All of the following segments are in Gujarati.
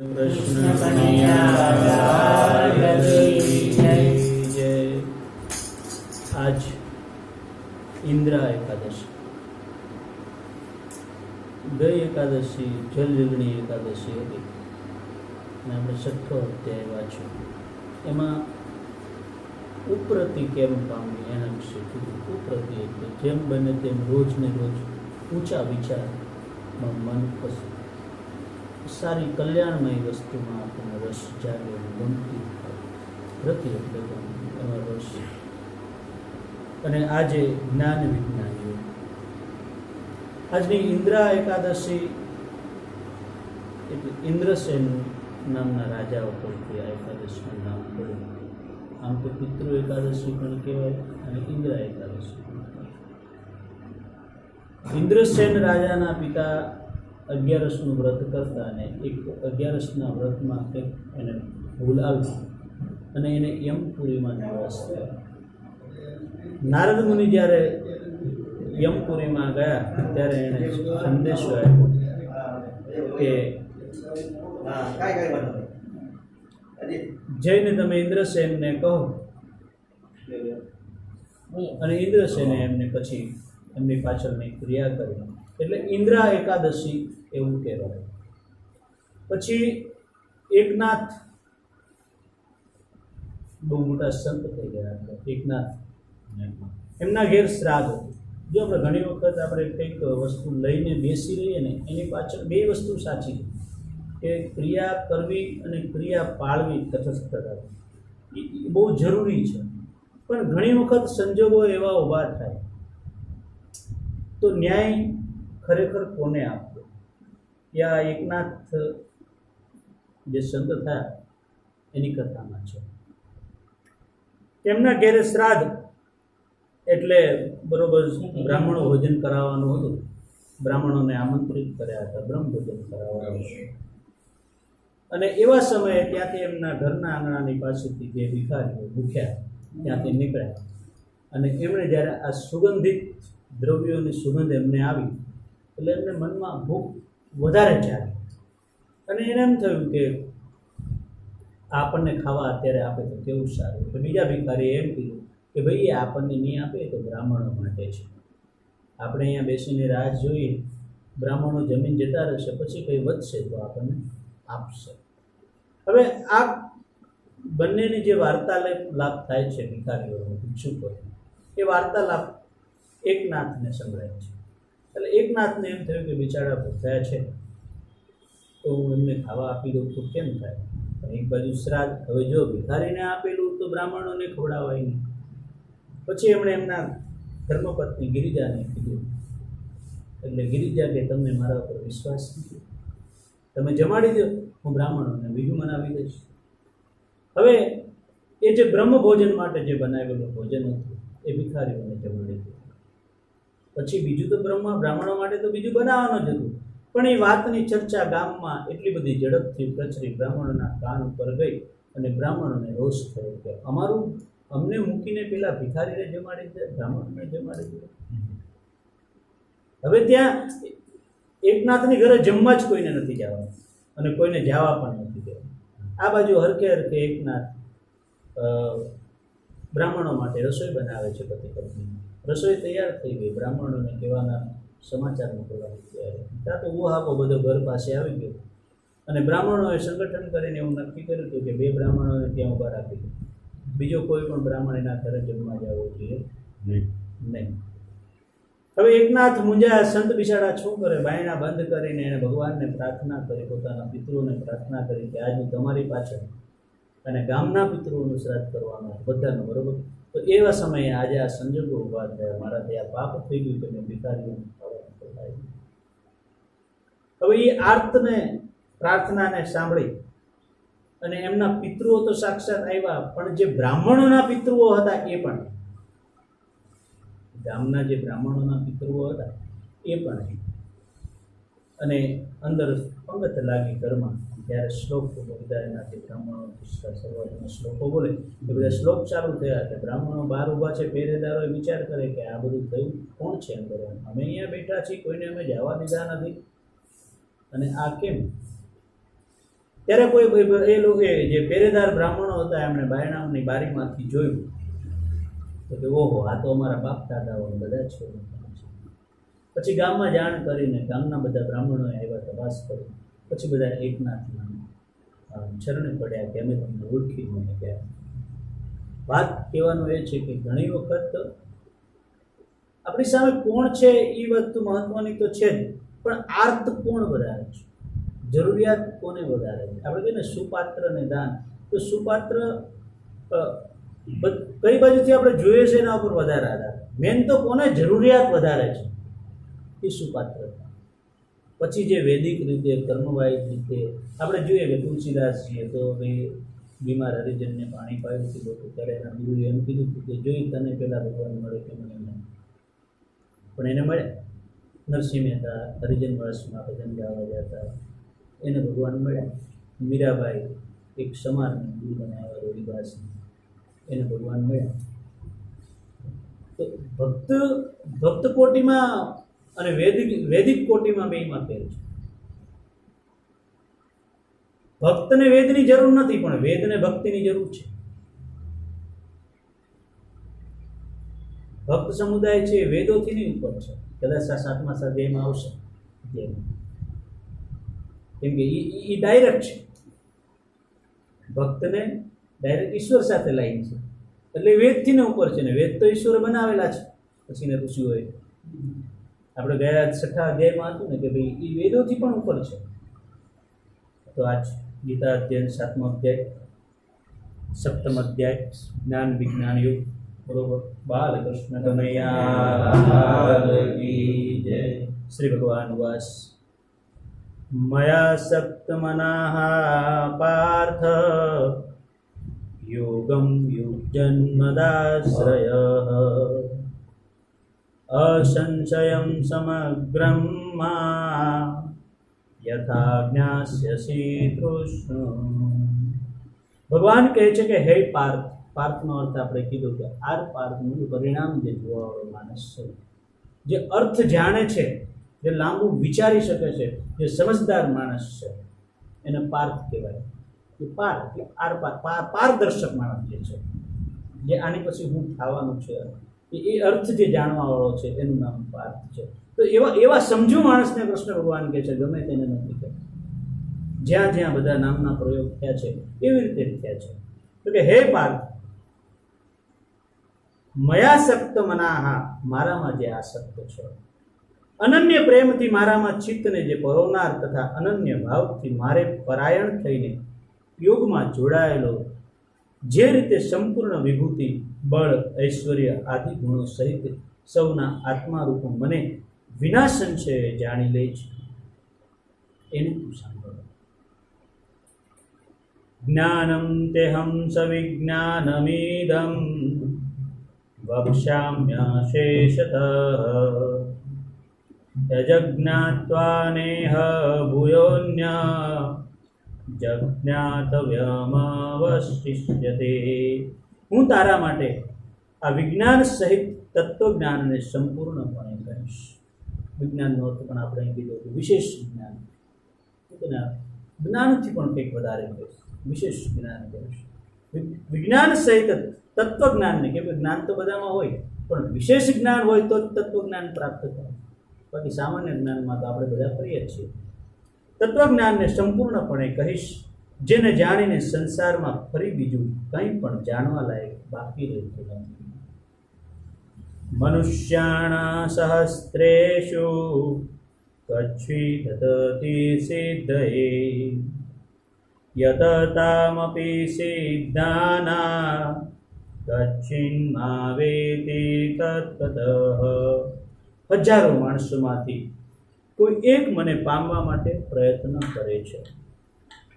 કૃષ્ણ કનૈયા જય. આજ ઇન્દ્રા એકાદશી. ગઈ એકાદશી જલજગણી એકાદશી હતી અને આપણે છઠ્ઠો અધ્યાય વાંચ્યો. એમાં ઉપરતી કેમ પામવી એના વિશે કીધું. ઉપરતી એટલે જેમ બને તેમ રોજ ને રોજ ઊંચા વિચારમાં મન પસંદ સારી કલ્યાણમય વસ્તુમાં આપણને રસ જાગે ગમતી રતિ એટલે એમાં રસ. અને આજે જ્ઞાન વિજ્ઞાનીઓ આજની ઇન્દ્રા એકાદશી એટલે ઇન્દ્રસેન નામના રાજા ઉપરથી આ એકાદશીનું નામ પડ્યું. આમ તો પિતૃ એકાદશી પણ કહેવાય અને ઇન્દ્રા એકાદશી પણ. ઇન્દ્રસેન રાજાના પિતા 11નું વ્રત કરતા અને એક 11ના વ્રતમાં કંઈક એને ભૂલ આવી અને એને યમપુરીમાં નિવાસ થયો. નારદ મુનિ જ્યારે યમપુરીમાં ગયા ત્યારે એને સંદેશો આપ્યો કે જઈને તમે ઇન્દ્રસેનને કહો. અને ઇન્દ્રસેને એમને પછી એમની પાછળની ક્રિયા કરી એટલે ઇન્દ્રા એકાદશી એવું કહેવાય. પછી એકનાથ બહુ મોટા સંત થઈ ગયા હતા. એકનાથ એમના ઘેર શ્રાદ્ધ હતું. જો આપણે ઘણી વખત આપણે કંઈક વસ્તુ લઈને બેસી રહીએ ને એની પાછળ બે વસ્તુ સાચી છે કે ક્રિયા કરવી અને ક્રિયા પાળવી તટસ્થતા એ બહુ જરૂરી છે. પણ ઘણી વખત સંજોગો એવા ઊભા થાય તો ન્યાય ખરેખર કોને આપવો? યા એકનાથ જે સંત થયા એની કથામાં છે. તેમના ઘેરે શ્રાદ્ધ એટલે બરોબર બ્રાહ્મણો ભોજન કરાવવાનું હતું. બ્રાહ્મણોને આમંત્રિત કર્યા હતા બ્રહ્મ ભોજન કરાવવાનું. અને એવા સમયે ત્યાંથી એમના ઘરના આંગણાની પાસેથી જે ભિખારીઓ ભૂખ્યા ત્યાંથી નીકળ્યા અને એમણે જ્યારે આ સુગંધિત દ્રવ્યોની સુગંધ એમને આવી એટલે એમને મનમાં ભૂખ વધારે જાગી અને એને એમ થયું કે આપણને ખાવા અત્યારે આપે તો કેવું સારું. એટલે બીજા ભિખારીએ એમ કીધું કે ભાઈ એ આપણને નહીં આપે તો બ્રાહ્મણો માટે છે. આપણે અહીંયા બેસીને રાહ જોઈએ, બ્રાહ્મણો જમીન જતા રહેશે પછી કંઈ વધશે તો આપણને આપશે. હવે આ બંનેની જે વાર્તાલાપ થાય છે ભિખારીઓનો ભિક્ષુકો એ વાર્તાલાપ એકનાથને સંભળાય છે. એટલે એકનાથને એમ થયું કે બિચારા ભૂખ્યા છે તો હું એમને ખાવા આપી દઉં તો કેમ થાય? એક બાજુ શ્રાદ્ધ. હવે જો ભિખારીને આપેલું તો બ્રાહ્મણોને ખવડાવાય નહીં. પછી એમણે એમના ધર્મપત્ની ગિરિજાને કીધું. એટલે ગિરિજા કે તમને મારા ઉપર વિશ્વાસ નથી, તમે જમાડી દો, હું બ્રાહ્મણોને બીજું મનાવી દઈશ. હવે એ જે બ્રહ્મ ભોજન માટે જે બનાવેલું ભોજન હતું એ ભિખારીઓને જમાડી દીધું. પછી બીજું તો બ્રાહ્મણો માટે તો બીજું બનાવવાનું જ હતું. પણ એ વાતની ચર્ચા ગામમાં એટલી બધી ઝડપથી પ્રચરી બ્રાહ્મણોના કાન ઉપર ગઈ અને બ્રાહ્મણોને રોષ થયો કે અમને મૂકીને પેલા ભિખારીને જમાડી દે, બ્રાહ્મણને જમાડી દે. હવે ત્યાં એકનાથની ઘરે જમવા જ કોઈને નથી જવાનું અને કોઈને જવા પણ નથી દેવાનું. આ બાજુ હરખે હરખે એકનાથ બ્રાહ્મણો માટે રસોઈ બનાવે છે. પતિ પત્ની રસોઈ તૈયાર થઈ ગઈ. બ્રાહ્મણોને કહેવાના સમાચાર મોકલવાની તૈયારી. ત્યાં તો ઉહાપો બધો ઘર પાસે આવી ગયો અને બ્રાહ્મણોએ સંગઠન કરીને એવું નક્કી કર્યું હતું કે 2 બ્રાહ્મણોને ત્યાં ઊભા રાખી દે. બીજો કોઈ પણ બ્રાહ્મણ એના ઘરે જમવા જવો જોઈએ નહીં. હવે એકનાથ મુંજાયા. સંત બિચારા શું કરે? બાયણા બંધ કરીને એણે ભગવાનને પ્રાર્થના કરી, પોતાના પિતૃઓને પ્રાર્થના કરી કે આજ હું તમારી પાછળ અને ગામના પિતૃઓનું શ્રાદ્ધ કરવાનું બધાનું બરોબર. તો એવા સમયે આજે આ સંજોગો ઊભા થયા, મારાથી આ પાપ થઈ ગયું કે મેં ભિખારીઓને ખાવાનું ખવડાવ્યું. હવે એ આર્તને પ્રાર્થનાને સાંભળી અને એમના પિતૃઓ તો સાક્ષાત આવ્યા પણ જે બ્રાહ્મણોના પિતૃઓ હતા એ પણ, ગામના જે બ્રાહ્મણોના પિતૃઓ હતા એ પણ અને અંદર પંગત લાગી ઘરમાં. ત્યારે શ્લોક બધા એનાથી બ્રાહ્મણો શરૂઆતના શ્લોકો બોલે એ બધા શ્લોક ચાલુ થયા કે બ્રાહ્મણો બહાર ઊભા છે, પહેરેદારોએ વિચાર કરે કે આ બધું થયું કોણ છે અંદર? અમે અહીંયા બેઠા છીએ, કોઈને અમે જવા દીધા નથી અને આ કેમ? ત્યારે કોઈ એ લોકોએ જે પહેરેદાર બ્રાહ્મણો હતા એમણે બાયણાની બારીમાંથી જોયું તો કે ઓહો, આ તો અમારા બાપ દાદાઓ બધા છે. પછી ગામમાં જાણ કરીને ગામના બધા બ્રાહ્મણોએ આવ્યા, તપાસ કરી. પછી બધા એકનાથના ચરણે પડ્યા કે અમે તમને ઓળખી મને ગયા. વાત કહેવાનું એ છે કે ઘણી વખત આપણી સામે કોણ છે એ વસ્તુ મહત્વની તો છે જ, પણ આર્ત કોણ વધારે છે, જરૂરિયાત કોને વધારે છે. આપણે કહીએ ને સુપાત્ર ને દાન, તો સુપાત્ર કઈ બાજુથી આપણે જોઈએ છે એના ઉપર વધારે આધાર. મેન તો કોને જરૂરિયાત વધારે છે એ સુપાત્રતા. પછી જે વૈદિક રીતે કર્મવાહિક રીતે આપણે જોઈએ કે તુલસીદાસજીએ તો ભાઈ બીમાર હરિજનને પાણી પાયું હતું ત્યારે એના ગુરુએ એમ કીધું હતું કે જોઈ તને પહેલાં ભગવાન મળે કે મને નહીં, પણ એને મળ્યા. નરસિંહ મહેતા હરિજન વર્ષમાં ભજન ગાવા ગયા હતા, એને ભગવાન મળ્યા. મીરાબાઈ એક સમાજને ગુરુ બનાવ્યા રોહિદાસને, એને ભગવાન મળ્યા. તો ભક્ત કોટીમાં અને વૈદિક કોટીમાં બેમાં ફેર છે. ભક્તને વેદની જરૂર નથી, પણ વેદને ભક્તિની જરૂર છે. ભક્ત સમુદાય છે વેદોથી ની ઉપર છે. કદાચ આ 7મા અધ્યાયમાં આવશે, કેમ કે એ ડાયરેક્ટ છે. ભક્તને ડાયરેક્ટ ઈશ્વર સાથે લાઈન છે, એટલે વેદથી ને ઉપર છે ને. વેદ તો ઈશ્વરે બનાવેલા છે, પછી ને ઋષિઓએ. આપણે ગયા 6થા અધ્યાયમાં હતું ને કે ભાઈ એ વેદોથી પણ ઉપર છે. તો આજ ગીતા અધ્યાય 7મો અધ્યાય 7મ અધ્યાય જ્ઞાન વિજ્ઞાન યુગ, બરોબર. બાલકૃષ્ણ કનૈયા શ્રી ભગવાન વાસ. મયા સક્ત મનાઃ પાર્થ યોગમ યુજન્મદાશ્રયઃ અસંશયં સમગ્રં મા યથા જ્ઞાસ્યસી કૃષ્ણ. ભગવાન કહે છે કે હે પાર્થ. પાર્થનો અર્થ આપણે કીધું કે આર પાર્થનું પરિણામ જે જોવાવાળો માણસ છે, જે અર્થ જાણે છે, જે લાંબુ વિચારી શકે છે, જે સમજદાર માણસ છે, એને પાર્થ કહેવાય. એ પાર્થ એટલે આર પારદર્શક માણસ જે છે, જે આની પછી હું થવાનું છે એ અર્થ જે જાણવાવાળો છે એનું નામ પાર્થ છે. તો એવા સમજુ માણસને કૃષ્ણ ભગવાન કહે છે, ગમે તેને નથી કહેતા. જ્યાં જ્યાં બધા નામના પ્રયોગ થયા છે એવી રીતે થયા છે. તો કે હે પાર્થ, મયાસક્ત મનાઃ, મારામાં જે આસક્ત છે, અનન્ય પ્રેમથી મારામાં ચિત્તને જે પરોવનાર તથા અનન્ય ભાવથી મારે પરાયણ થઈને યોગમાં જોડાયેલો, જે રીતે સંપૂર્ણ વિભૂતિ બળ ઐશ્વર્ય આદિ ગુણો સહિત સૌના આત્મારૂપ મને વિના સંશયે જાણી લે છે, એને તું સાંભળ. જ્ઞાનમ તેહં સવિજ્ઞાનમિદં વક્ષ્યામ્યશેષતઃ યજજ્ઞાત્વા નેહ ભૂયોન્ય જજ્ઞાતવ્યમવશિષ્યતે. હું તારા માટે આ વિજ્ઞાન સહિત તત્વજ્ઞાનને સંપૂર્ણપણે કહીશ. વિજ્ઞાનનો અર્થ પણ આપણે કીધું કે વિશેષ જ્ઞાન. જ્ઞાનથી પણ કંઈક વધારે કહીશ, વિશેષ જ્ઞાન કહીશ. વિજ્ઞાન સહિત તત્વજ્ઞાનને, કેમ કે જ્ઞાન તો બધામાં હોય, પણ વિશેષ જ્ઞાન હોય તો તત્વજ્ઞાન પ્રાપ્ત થાય. બાકી સામાન્ય જ્ઞાનમાં તો આપણે બધા કરીએ છીએ. તત્વજ્ઞાનને સંપૂર્ણપણે કહીશ, જેને જાણીને સંસારમાં ફરી બીજું કંઈ પણ જાણવા લાયક બાકી રહેતું નથી. મનુષ્યાણા સહસ્ત્રેષુ કચ્છી તતતિ સિદ્ધયે યતતામપી સિદ્ધાના દક્ષિણમાવેતિ તત્તતઃ. હજારો માણસોમાંથી કોઈ એક મને પામવા માટે પ્રયત્ન કરે છે,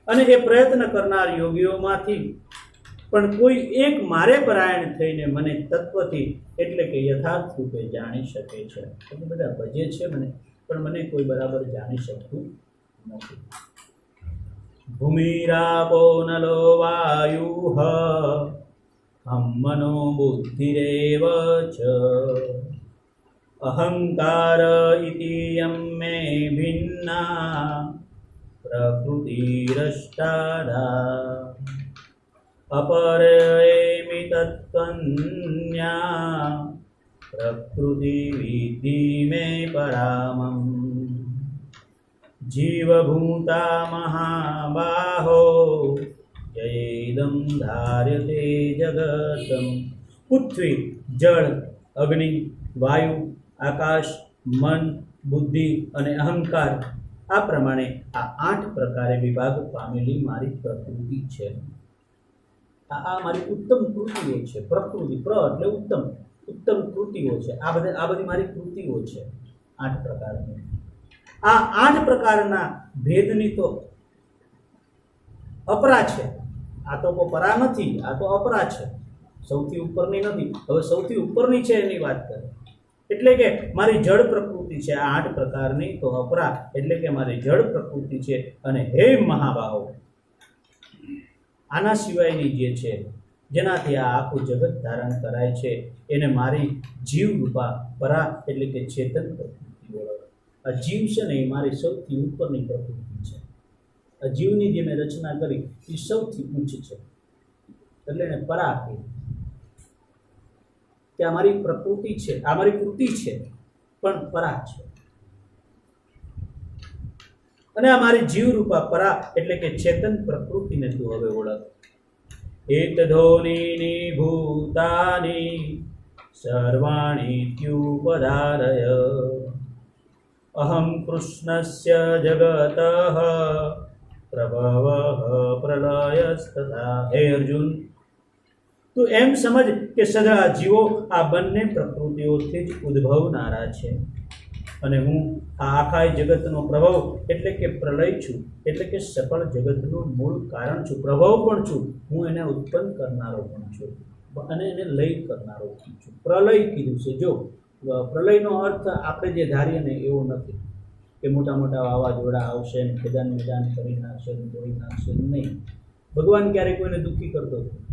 અને એ પ્રયત્ન કરનાર યોગીઓમાંથી પણ કોઈ એક મારે પરાયણ થઈને મને તત્વથી એટલે કે યથાર્થ રૂપે જાણી શકે છે. એટલે બધા ભજે છે મને, પણ મને કોઈ બરાબર જાણી શકતું નથી. ભૂમિરાપો નલો વાયુઃ અહં મનો બુદ્ધિરેવ ચ અહંકાર ઇતિ યમ મે ભિન્ના પ્રકૃતિરષ્ટાધા અપરેમિ તત્ત્વન્યા પ્રકૃતિ વિધિ મે પરામમ જીવભૂતા મહાબાહો જયેદમ ધાર્યતે જગતમ. પૃથ્વી, જળ, અગ્નિ, વાયુ, આકાશ, મન, બુદ્ધિ અને અહંકાર, આ પ્રમાણે આ 8 પ્રકારે વિભાગ પામેલી મારી પ્રકૃતિ છે. આ મારી ઉત્તમ કૃતિઓ છે. પ્રકૃતિ, પ્ર એટલે ઉત્તમ, ઉત્તમ કૃતિઓ છે. આ બધી મારી કૃતિઓ છે 8 પ્રકારની. આ 8 પ્રકારના ભેદની તો અપરા છે. આ તો પરા નથી, આ તો અપરા છે, સૌથી ઉપરની નથી. હવે સૌથી ઉપરની છે એની વાત કરે એટલે કે મારી જળ પ્રકૃતિ છે આ 8 પ્રકારની, તો અપરા એટલે કે મારી જળ પ્રકૃતિ છે. અને હે મહાબાહો, આના સિવાયની જે છે જેનાથી આ આખું જગત ધારણ કરાય છે એને મારી જીવ રૂપા પરા એટલે કે ચેતન પ્રકૃતિ બોલાવે. આ જીવ છે ને એ મારી સૌથી ઉપરની પ્રકૃતિ છે. આ જીવની જે મેં રચના કરી એ સૌથી ઉચ્ચ છે એટલે એને પરા કહે કે આ મારી પ્રકૃતિ છે, આ મારી કૃતિ છે પણ પરા છે. અને આ મારી જીવ રૂપા પરા એટલે કે ચેતન પ્રકૃતિને તું હવે ઓળખ. એતધોની ભૂતાની સર્વાણી ત્યુપધારય અહમ કૃષ્ણસ્ય જગતઃ પ્રભવઃ પ્રલયસ્તથા. હે અર્જુન, તું એમ સમજ કે સદા જીવો આ બંને પ્રકૃતિઓથી જ ઉદ્ભવનારા છે અને હું આ આખા જગતનો પ્રભવ એટલે કે પ્રલય છું, એટલે કે સકળ જગતનું મૂળ કારણ છું. પ્રભવ પણ છું, હું એને ઉત્પન્ન કરનારો પણ છું અને એને લય કરનારો પણ છું. પ્રલય કીધું છે. જો પ્રલયનો અર્થ આપણે જે ધારીએ ને એવો નથી કે મોટા મોટા વાવાઝોડા આવશે ને ખેદાન મેદાન કરી નાખશે ને તોડી નાખશે, નહીં. ભગવાન ક્યારેય કોઈને દુઃખી કરતો નથી.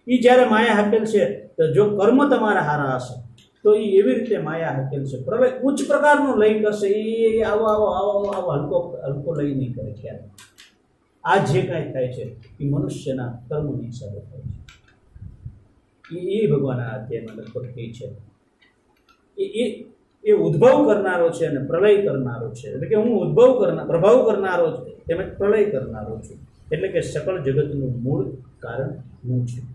એ જ્યારે માયા હકેલ છે, તો જો કર્મ તમારા હારા હશે તો એ એવી રીતે માયા હકેલ છે. પ્રલય ઉચ્ચ પ્રકારનો લય કરશે. એ આવો આવો આવો આવો હલકો હલકો લય નહીં કરે ક્યારે. આ જે કાંઈ થાય છે એ મનુષ્યના કર્મની હિસાબે થાય છે. એ ભગવાન આ અધ્યાયમાં લગભગ કહે છે. એ ઉદ્ભવ કરનારો છે અને પ્રલય કરનારો છે. એટલે કે હું પ્રભાવ કરનારો છું તેમજ પ્રલય કરનારો છું. એટલે કે સકળ જગતનું મૂળ કારણ હું છું.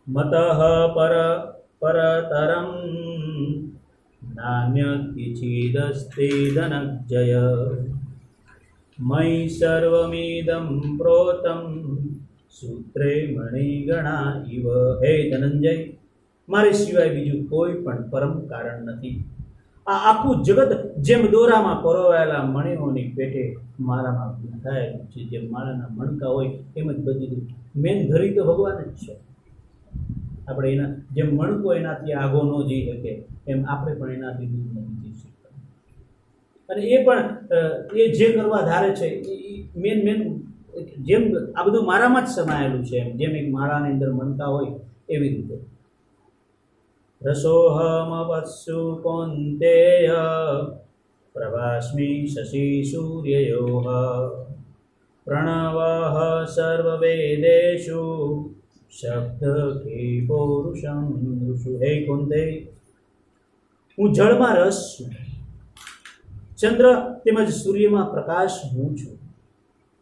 મતઃ પરતરમ નાન્યત્કિંચિદસ્તિ ધનંજય મયि સર્વમિદં પ્રોતમ સૂત્રે મણિગણા ઇવ. હે ધનંજય, મારી સિવાય બીજું કોઈ પણ પરમ કારણ નથી. આ આખું જગત જેમ દોરામાં પરોવાયેલા મણિઓની પેટે મારામાં ગૂંથાયેલું છે. જેમ માળાના મણકા હોય એમ જ બધી મેન ધરી તો ભગવાન જ છે. આપણે એના જેમ મણકો એનાથી આગો ન જઈ શકે એમ આપણે પણ એનાથી દૂર નથી જઈ શકતા. અને એ પણ એ જે કરવા ધારે છે એ મેન જેમ આ બધું મારામાં જ સમાયેલું છે. એમ જેમ એક માળાની અંદર મણકા હોય એવી રીતે. રસોહમવત્સુ કૌન્તેય પ્રભાસ્મિ શશી સૂર્યયોઃ પ્રણવઃ સર્વવેદેષુ શબ્દ કે પૌરુષમ ઋષુ. હે કૌન્તેય, હું જળમાં રસ છું, ચંદ્ર તેમજ સૂર્યમાં પ્રકાશ હું છું,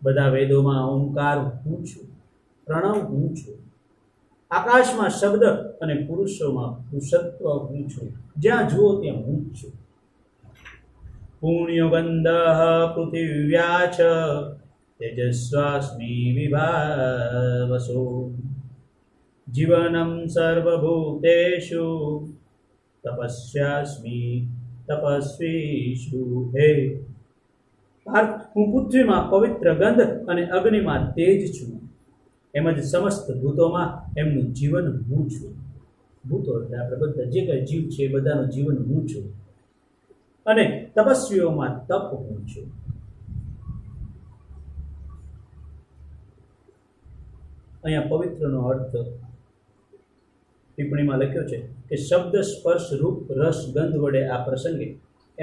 બધા વેદોમાં ઓમકાર હું છું, પ્રણવ હું છું, આકાશમાં શબ્દ અને પુરુષોમાં પુરુષત્વ હું છું. જ્યાં જુઓ ત્યાં હું જ છું. પુણ્યવંદઃ પૃથિવ્યા ચ તેજસ્વાસ્મિ વિભાવસો જીવનમ સર્વભૂતેષુ તપસ્યાસ્મિ તપસ્વીષુ. હે પાર્થ, હું પૃથ્વીમાં પવિત્ર ગંધ અને અગ્નિમાં તેજ છું. એમ જ સમસ્ત ભૂતોમાં એમનું જીવન હું છું. ભૂતો એટલે આપણે બધા જે કંઈ જીવ છે એ બધાનું જીવન હું છું. અને તપસ્વીઓમાં તપ હું છું. અહીંયા પવિત્રનો અર્થ ટિપ્પણીમાં લખ્યો છે કે શબ્દ સ્પર્શ રૂપ રસ ગંધ વડે આ પ્રસંગે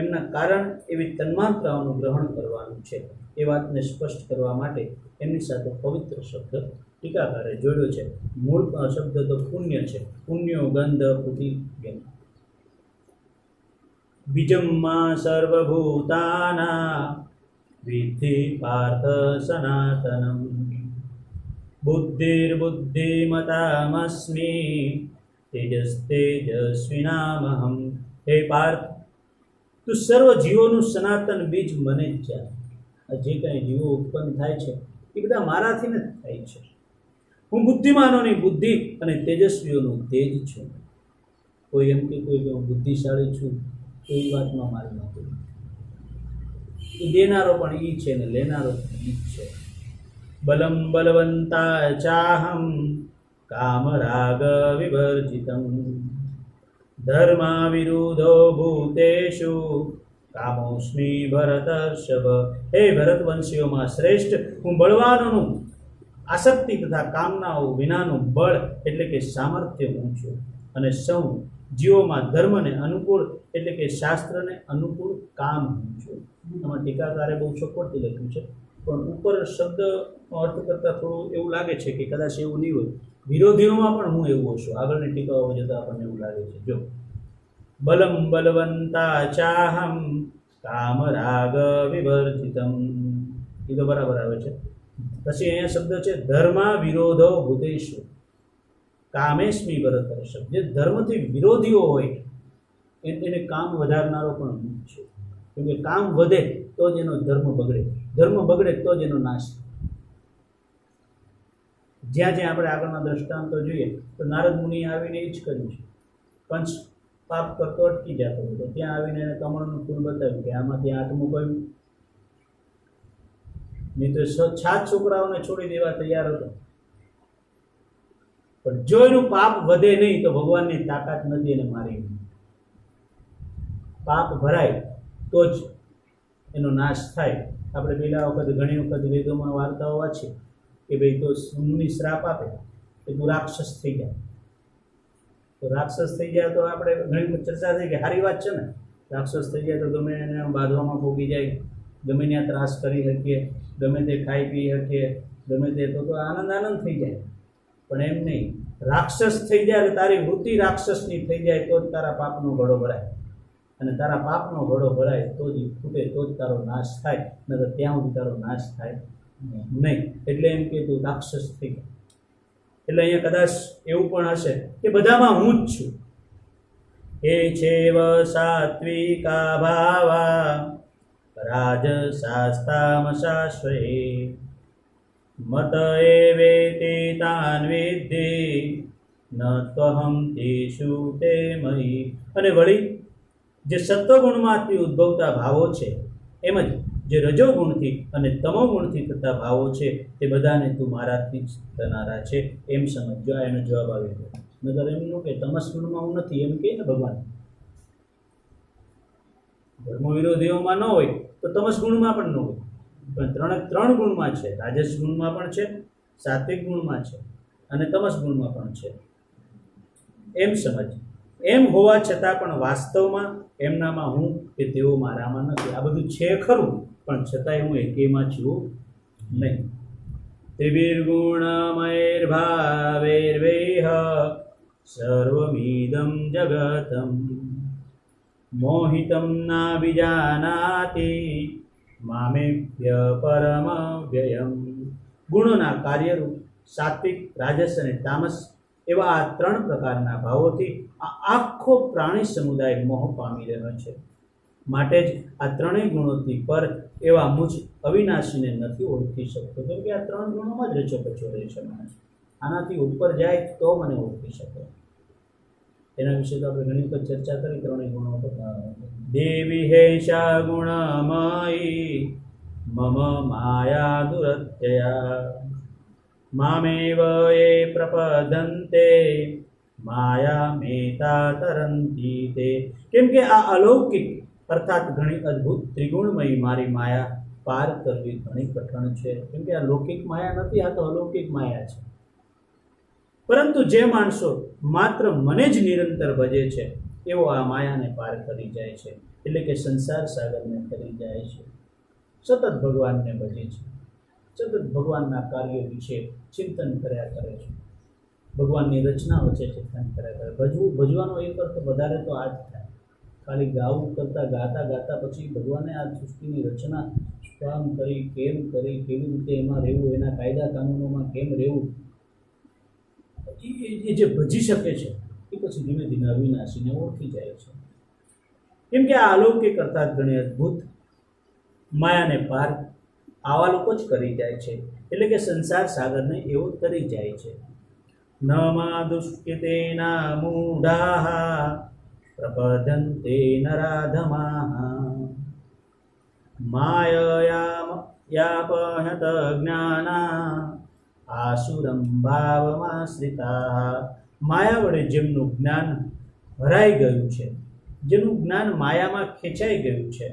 એમના કારણ એવી તન્માત્રાઓનું ગ્રહણ કરવાનું છે. એ વાતને સ્પષ્ટ કરવા માટે એમની સાથે પવિત્ર શબ્દ ટીકાકારે જોડ્યો છે. મૂળ શબ્દ તો પુણ્ય છે. પુણ્યો ગંધ પૃથિવ્યમ બીજમ્મા સર્વભૂતાના વિદ્ધિ પાર્થ સનાતનમ બુદ્ધિર્બુદ્ધિમતામસ્મિ તેજસ્તેજસ્વિનામહમ. હે પાર્થ, તું સર્વ જીવોનું સનાતન બીજ મને જ જાણ. આ જે કાંઈ જીવો ઉત્પન્ન થાય છે એ બધા મારાથી જ થાય છે. હું બુદ્ધિમાનોની બુદ્ધિ અને તેજસ્વીઓનું તેજ છું. કોઈ એમ કે કોઈ હું બુદ્ધિશાળી છું તો એ વાતમાં મારી નથી. એ દેનારો પણ એ છે ને લેનારો પણ એ જ છે. બલમ બલવંતા ચાહમ કામરાગ વિવર્જિતમ ધર્મા વિરુદ્ધો ભૂતેષુ કામોસ્મિ ભરતર્ષભ. હે ભરતવંશીઓમાં શ્રેષ્ઠ, હું બળવાનોનું આસક્તિ તથા કામનાઓ વિનાનું બળ એટલે કે સામર્થ્ય હું છું. અને સૌ જીવોમાં ધર્મને અનુકૂળ એટલે કે શાસ્ત્રને અનુકૂળ કામ હું છું. આમાં ટીકાકારે બહુ ચોખ્ખોથી લખ્યું છે, પણ ઉપર શબ્દનો અર્થ કરતાં થોડું એવું લાગે છે કે કદાચ એવું નહીં હોય. વિરોધીઓમાં પણ હું એવું છું. આગળની ટીકાઓ જતાં આપણને એવું લાગે છે. જો બલમ બલવંતા ચાહમ કામરાગ વિવર્જિતમ, એ તો બરાબર આવે છે. પછી અહીંયા શબ્દ છે ધર્મા વિરોધો ભૂતેષુ કામેસ્મી ભરતર્ષભ. જે ધર્મથી વિરોધીઓ હોય એને કામ વધારનારો પણ હું છું. કેમ કે કામ વધે તો જ એનો ધર્મ બગડે, ધર્મ બગડે તો જ એનો નાશ. જ્યાં જ્યાં આપણે આગળના દ્રષ્ટાંતો જોઈએ તો નારદ મુનિએ આવીને એ જ કર્યું છે. પંચ પાપ કરતો અટકી જતો હતો, ત્યાં આવીને એને કમળનું ફૂલ બતાવ્યું કે આમાંથી આઠમું કયું. નહીં તો 6 છોકરાઓને છોડી દેવા તૈયાર હતો. પણ જો એનું પાપ વધે નહીં તો ભગવાનની તાકાત નથી એને મારી. પાપ ભરાય તો જ એનો નાશ થાય. આપણે પહેલા વખત ઘણી વખત વેદોમાં વાર્તાઓ વાંચીએ કે ભાઈ તો મુનિ શ્રાપ આપે કે તું રાક્ષસ થઈ જાય. તો રાક્ષસ થઈ જાય તો આપણે ઘણી વખત ચર્ચા થઈ કે સારી વાત છે ને, રાક્ષસ થઈ જાય તો ગમે એને બાંધવામાં ભોગી જાય, ગમે ત્યાં ત્રાસ કરી શકીએ, ગમે તે ખાઈ પી શકીએ, ગમે તે તો આનંદ થઈ જાય. પણ એમ નહીં, રાક્ષસ થઈ જાય એટલે તારી વૃત્તિ રાક્ષસની થઈ જાય તો જ તારા પાપનો ઘડો ભરાય. અને તારા પાપનો ઘડો ભરાય તો જ ફૂટે, તો જ તારો નાશ થાય. નકર ત્યાં સુધી તારો નાશ થાય નહીં. એટલે એમ કે તું રાક્ષસ થઈ જાય. એટલે અહીંયા કદાચ એવું પણ હશે કે બધામાં હું જ છું. હે છેવ સાત્વિકા ભાવા રાજસાસ્તામશાશ્વયે મત એવેતે તાન વિદ્ધિ ન ત્વહમ તેષુ તે મયી. અને વળી જે સત્વગુણમાંથી ઉદ્ભવતા ભાવો છે એમ જ જે રજોગુણથી અને તમોગુણથી થતા ભાવો છે તે બધાને તું મારાથી જ થનારા છે એમ સમજજો. આ એનો જવાબ આવી ગયો. નગર એમ નો કે તમસ ગુણમાં હું નથી એમ કહે ને ભગવાન. ધર્મ વિરોધીઓમાં ન હોય તો તમસ ગુણમાં પણ ન હોય, પણ ત્રણ ગુણમાં છે. રાજસ ગુણમાં પણ છે, સાત્વિક ગુણમાં છે અને તમસ ગુણમાં પણ છે એમ સમજ. એમ હોવા છતાં પણ વાસ્તવમાં એમનામાં હું કે તેઓ મારામાં નથી. આ બધું છે ખરું, પણ છતાંય હું એકેયમાં છું નહીં. ત્રિવિર્ગુણમયૈર્ભાવૈર્વેહ સર્વમિદં જગતમ મોહિતમ ના વિજાનાતિ મામેભ્ય પરમવ્યયમ. ગુણોના કાર્યરૂપ સાત્વિક, રાજસ અને તામસ એવા આ 3 પ્રકારના ભાવોથી આ આખો પ્રાણી સમુદાય મોહ પામી રહ્યો છે. માટે જ આ 3 ગુણોથી પર એવા મુજ અવિનાશીને નથી ઓળખી શકતો. કેમ કે આ 3 ગુણોમાં જ રચોપચો રહે છે માણસ. આનાથી ઉપર જાય તો મને ઓળખી શકે. એના વિશે તો આપણે ઘણી વખત ચર્ચા કરી 3 ગુણો પર. દેવી હેષા ગુણમયી મમ માયા દુરત્યયા મામેવ એ પ્રપદંતે માયા મેતા તરંતી તે. કેમ કે આ અલૌકિક અર્થાત ઘણી અદ્ભુત ત્રિગુણમયી મારી માયા પાર કરવી ઘણી કઠણ છે. કેમ કે આ લૌકિક માયા નથી, આ તો અલૌકિક માયા છે. પરંતુ જે માણસો માત્ર મને જ નિરંતર ભજે છે એવો આ માયાને પાર કરી જાય છે. એટલે કે સંસાર સાગરને તરી જાય છે, સતત ભગવાનને ભજે છે, સતત ભગવાનના કાર્યો વિશે ચિંતન કર્યા કરે છે, ભગવાનની રચના વચ્ચે ચિંતન કર્યા કરે. ભજવાનો એક અર્થ વધારે તો આ જ થાય. ખાલી ગાવું કરતાં ગાતા ગાતા પછી ભગવાને આ સૃષ્ટિની રચના કામ કરી, કેમ કરી, કેવી રીતે એમાં રહેવું, એના કાયદા કાનૂનોમાં કેમ રહેવું, એ જે ભજી શકે છે એ પછી ધીમે ધીમે અવિનાશીને ઓળખી જાય છે. કેમ કે આ અલૌકિક અર્થાત ઘણી અદ્ભુત માયાને પાર આવા લોકો જ કરી જાય છે. એટલે કે સંસાર સાગરને એવો તરી જાય છે. ન મા દુષ્કૃતેના મૂઢાઃ પ્રપદ્યન્તે નરાધમાઃ માયયાપહત જ્ઞાના આસુરં ભાવમાશ્રિતાઃ. માયા વડે જેમનું જ્ઞાન ભરાઈ ગયું છે, જેનું જ્ઞાન માયામાં ખેંચાઈ ગયું છે,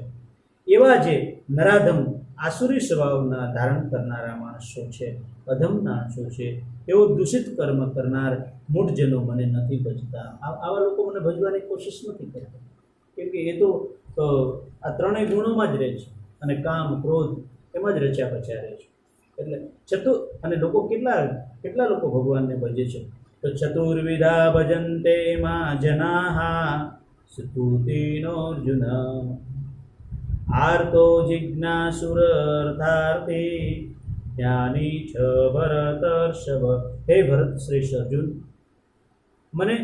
એવા જે નરાધમ આસુરી સ્વભાવના ધારણ કરનારા માણસો છે, અધમ માણસો છે, એવો દૂષિત કર્મ કરનાર મૂઢજનો મને નથી ભજતા. આવા લોકો મને ભજવાની કોશિશ નથી કરતા, કેમ કે એ તો આ ત્રણેય ગુણોમાં જ રહે છે અને કામ ક્રોધ એમાં જ રચ્યા પચ્યા રહે છે. એટલે અને લોકો કેટલા લોકો ભગવાનને ભજે છે, તો ચતુર્વિધા ભજન્તે મા જનાઃ સ્તુતિનો અર્જુન આર્તો જિજ્ઞાસુરર્થાર્થી જ્ઞાની છ ભરતર્ષભ. હે ભરત શ્રેષ્ઠ અર્જુન, મને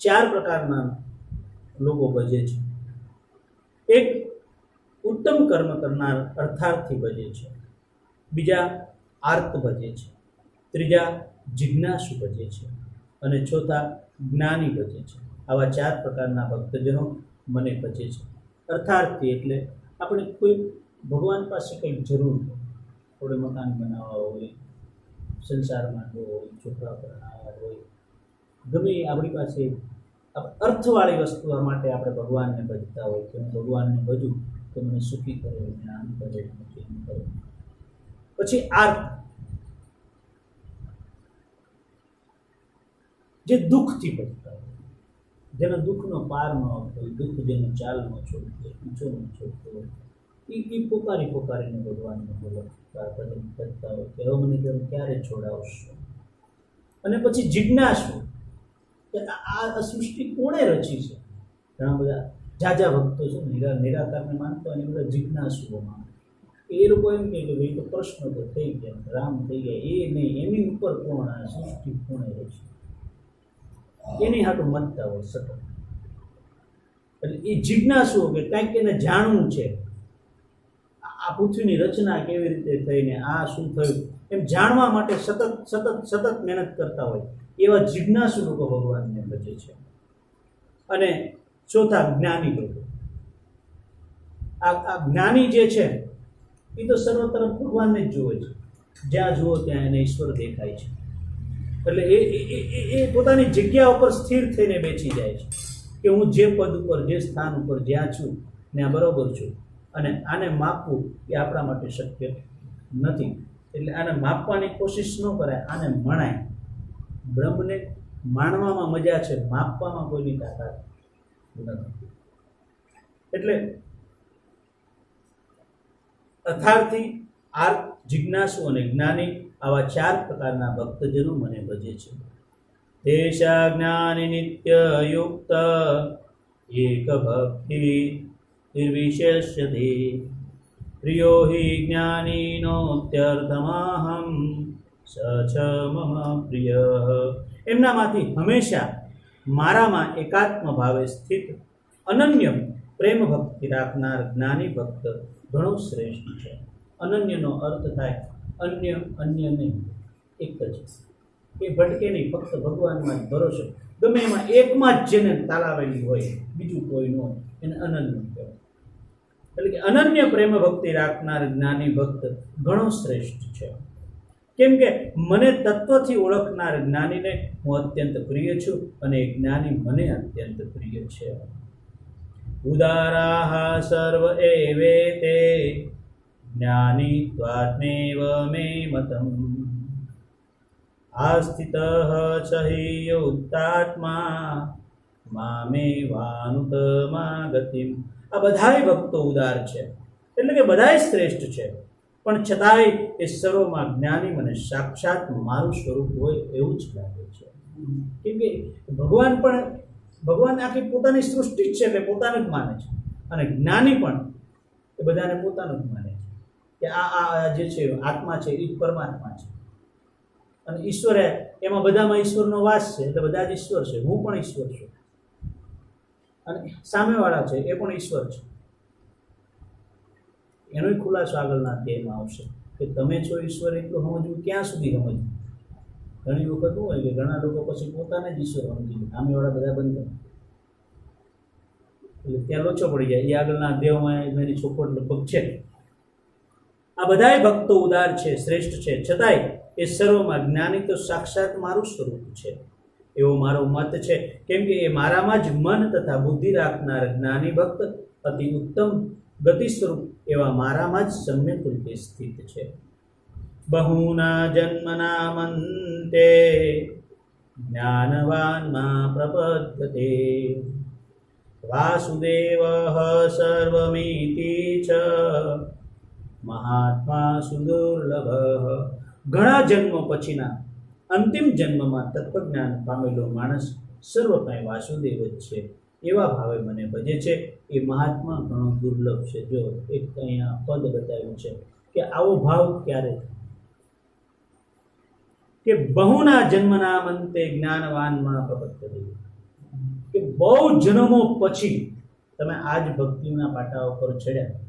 4 પ્રકારના લોકો ભજે છે. એક ઉત્તમ કર્મ કરનાર અર્થાર્થી ભજે છે, બીજા આર્ત ભજે છે, ત્રીજા જિજ્ઞાસુ ભજે છે અને ચોથા જ્ઞાની ભજે છે. આવા 4 પ્રકારના ભક્તજનો મને ભજે છે. અર્થાર્થી એટલે આપણે કોઈ ભગવાન પાસે કંઈક જરૂર હોય, થોડે મકાન બનાવવા હોય, સંસારમાં હોય, છોકરા પરણાવવા હોય, ગમે આપણી પાસે અર્થવાળી વસ્તુ માટે આપણે ભગવાનને ભજતા હોય કે હું ભગવાનને ભજું તો મને સુખી કરે, મને આમ કરે, મને તેમ કરે. પછી આર્ત, જે દુઃખથી ભજતા હોય, જેનો દુઃખનો પાર ન હોય, દુઃખ જેનો ચાલ ન છોડતો હોય, પીછો ન છોડતો હોય, એ પોકારીને ભગવાનને બોલતા કરતા હોય કે હવે મને ક્યારે છોડાવશો. અને પછી જિજ્ઞાસુ, કે આ સૃષ્ટિ કોણે રચી છે. ઘણા બધા જાજા ભક્તો છે નિરાકારને માનતા અને બધા જિજ્ઞાસુઓ માને. એ લોકો એમ કહે કે ભાઈ તો કૃષ્ણ તો થઈ ગયા, રામ થઈ ગયા, એ નહીં, એની ઉપર કોણ આ સૃષ્ટિ કોણે રચી, એની હાટું મનતા હોય સતત. એટલે એ જિજ્ઞાસુઓ કે કાંઈક એને જાણવું છે, આ પૃથ્વીની રચના કેવી રીતે થઈને આ શું થયું એમ જાણવા માટે સતત મહેનત કરતા હોય, એવા જિજ્ઞાસુ લોકો ભગવાનને ભજે છે. અને ચોથા જ્ઞાની લોકો. આ જ્ઞાની જે છે એ તો સર્વ તરફ ભગવાનને જ જોવે છે, જ્યાં જુઓ ત્યાં એને ઈશ્વર દેખાય છે. એટલે એ પોતાની જગ્યા ઉપર સ્થિર થઈને બેસી જાય છે કે હું જે પદ ઉપર, જે સ્થાન ઉપર જ્યાં છું ત્યાં બરોબર છું, અને આને માપવું એ આપણા માટે શક્ય નથી. એટલે આને માપવાની કોશિશ ન કરાય, આને મણાય. બ્રહ્મને માણવામાં મજા છે, માપવામાં કોઈની તાકાત નથી. એટલે અર્થાર્થી, આર્ત, જિજ્ઞાસુ અને જ્ઞાની આવા 4 પ્રકારના ભક્તજનો મને ભજે છે. તેષા જ્ઞાની નિત્ય યુક્ત એક ભક્તિ નિર્વિશેષ્યતે પ્રિયો હિ જ્ઞાનીનોત્યર્થમહં સ ચ મમ પ્રિય. એમનામાંથી હંમેશા મારામાં એકાત્મ ભાવે સ્થિત અનન્ય પ્રેમ ભક્તિ રાખનાર જ્ઞાની ભક્ત ઘણો શ્રેષ્ઠ છે. અનન્યનો અર્થ થાય અન્ય નહીં, એક જ. એ ભટકે નહીં, ફક્ત ભગવાનમાં જ ભરોસો, ગમે એમાં એકમાં જ જેને તાલાવેલી હોય, બીજું કોઈ ન હોય, એને અનન્ય કહેવાય. એટલે કે અનન્ય પ્રેમ ભક્તિ રાખનાર જ્ઞાની ભક્ત ઘણો શ્રેષ્ઠ છે. કેમ કે મને તત્વથી ઓળખનાર જ્ઞાનીને હું અત્યંત પ્રિય છું અને એ જ્ઞાની મને અત્યંત પ્રિય છે. ઉદારાઃ સર્વ એવેતે જ્ઞાની ત્વાત્મેવ મે મતમ આસ્થિતઃ ચ હિ યુક્તાત્મા મામેવાનુતમાગતિમ. આ બધાય ભક્તો ઉદાર છે, એટલે કે બધાય શ્રેષ્ઠ છે, પણ છતાંય એ સર્વમાં જ્ઞાની મને સાક્ષાત મારું સ્વરૂપ હોય એવું જ લાગે છે. કેમ કે ભગવાન આખી પોતાની સૃષ્ટિ જ છે, એટલે પોતાને જ માને છે, અને જ્ઞાની પણ એ બધાને પોતાનું જ માને છે કે આ જે છે આત્મા છે એ પરમાત્મા છે, અને ઈશ્વરે એમાં બધામાં ઈશ્વરનો વાસ છે, એટલે બધા જ ઈશ્વર છે. હું પણ ઈશ્વર છું, અને સામેવાળા છે એ પણ ઈશ્વર છે. એનો ખુલાસો આગળના અધ્યાયમાં આવશે કે તમે છો ઈશ્વર એટલું સમજવું ક્યાં સુધી સમજવું. ઘણી વખત શું હોય કે ઘણા લોકો પછી પોતાને જ ઈશ્વર સમજી લે, સામેવાળા બધા બંધ, એટલે ત્યાં લોચો પડી જાય. એ આગળના અધ્યાયમાં એની ચોખવટ લગભગ છે. આ બધાય ભક્તો ઉદાર છે, શ્રેષ્ઠ છે, છતાંય એ સર્વમાં જ્ઞાની તો સાક્ષાત મારું સ્વરૂપ છે એવો મારો મત છે. કેમ કે એ મારામાં જ મન તથા બુદ્ધિ રાખનાર જ્ઞાની ભક્ત અતિ ઉત્તમ ગતિ સ્વરૂપ એવા મારામાં જ સમ્યક રીતે સ્થિત છે. બહુના જન્મના મંતે જ્ઞાનવાનમાં પ્રપદ્યતે વાસુદેવ સર્વમિતિ ચ મહાત્મા સુદુર્લભ. ઘણા જન્મો પછીના અંતિમ જન્મમાં તત્વજ્ઞાન પામેલો માણસ સર્વ કાંઈ વાસુદેવ જ છે એવા ભાવે મને ભજે છે. એ મહાત્મા ઘણો દુર્લભ છે. જો એક અહીંયા પદ બતાવ્યું છે કે આવો ભાવ ક્યારે, કે બહુના જન્મના મંતે જ્ઞાનવાનમાં પ્રપદ્યતે, કે બહુ જન્મો પછી તમે આજ ભક્તિના પાટા ઉપર ચડ્યા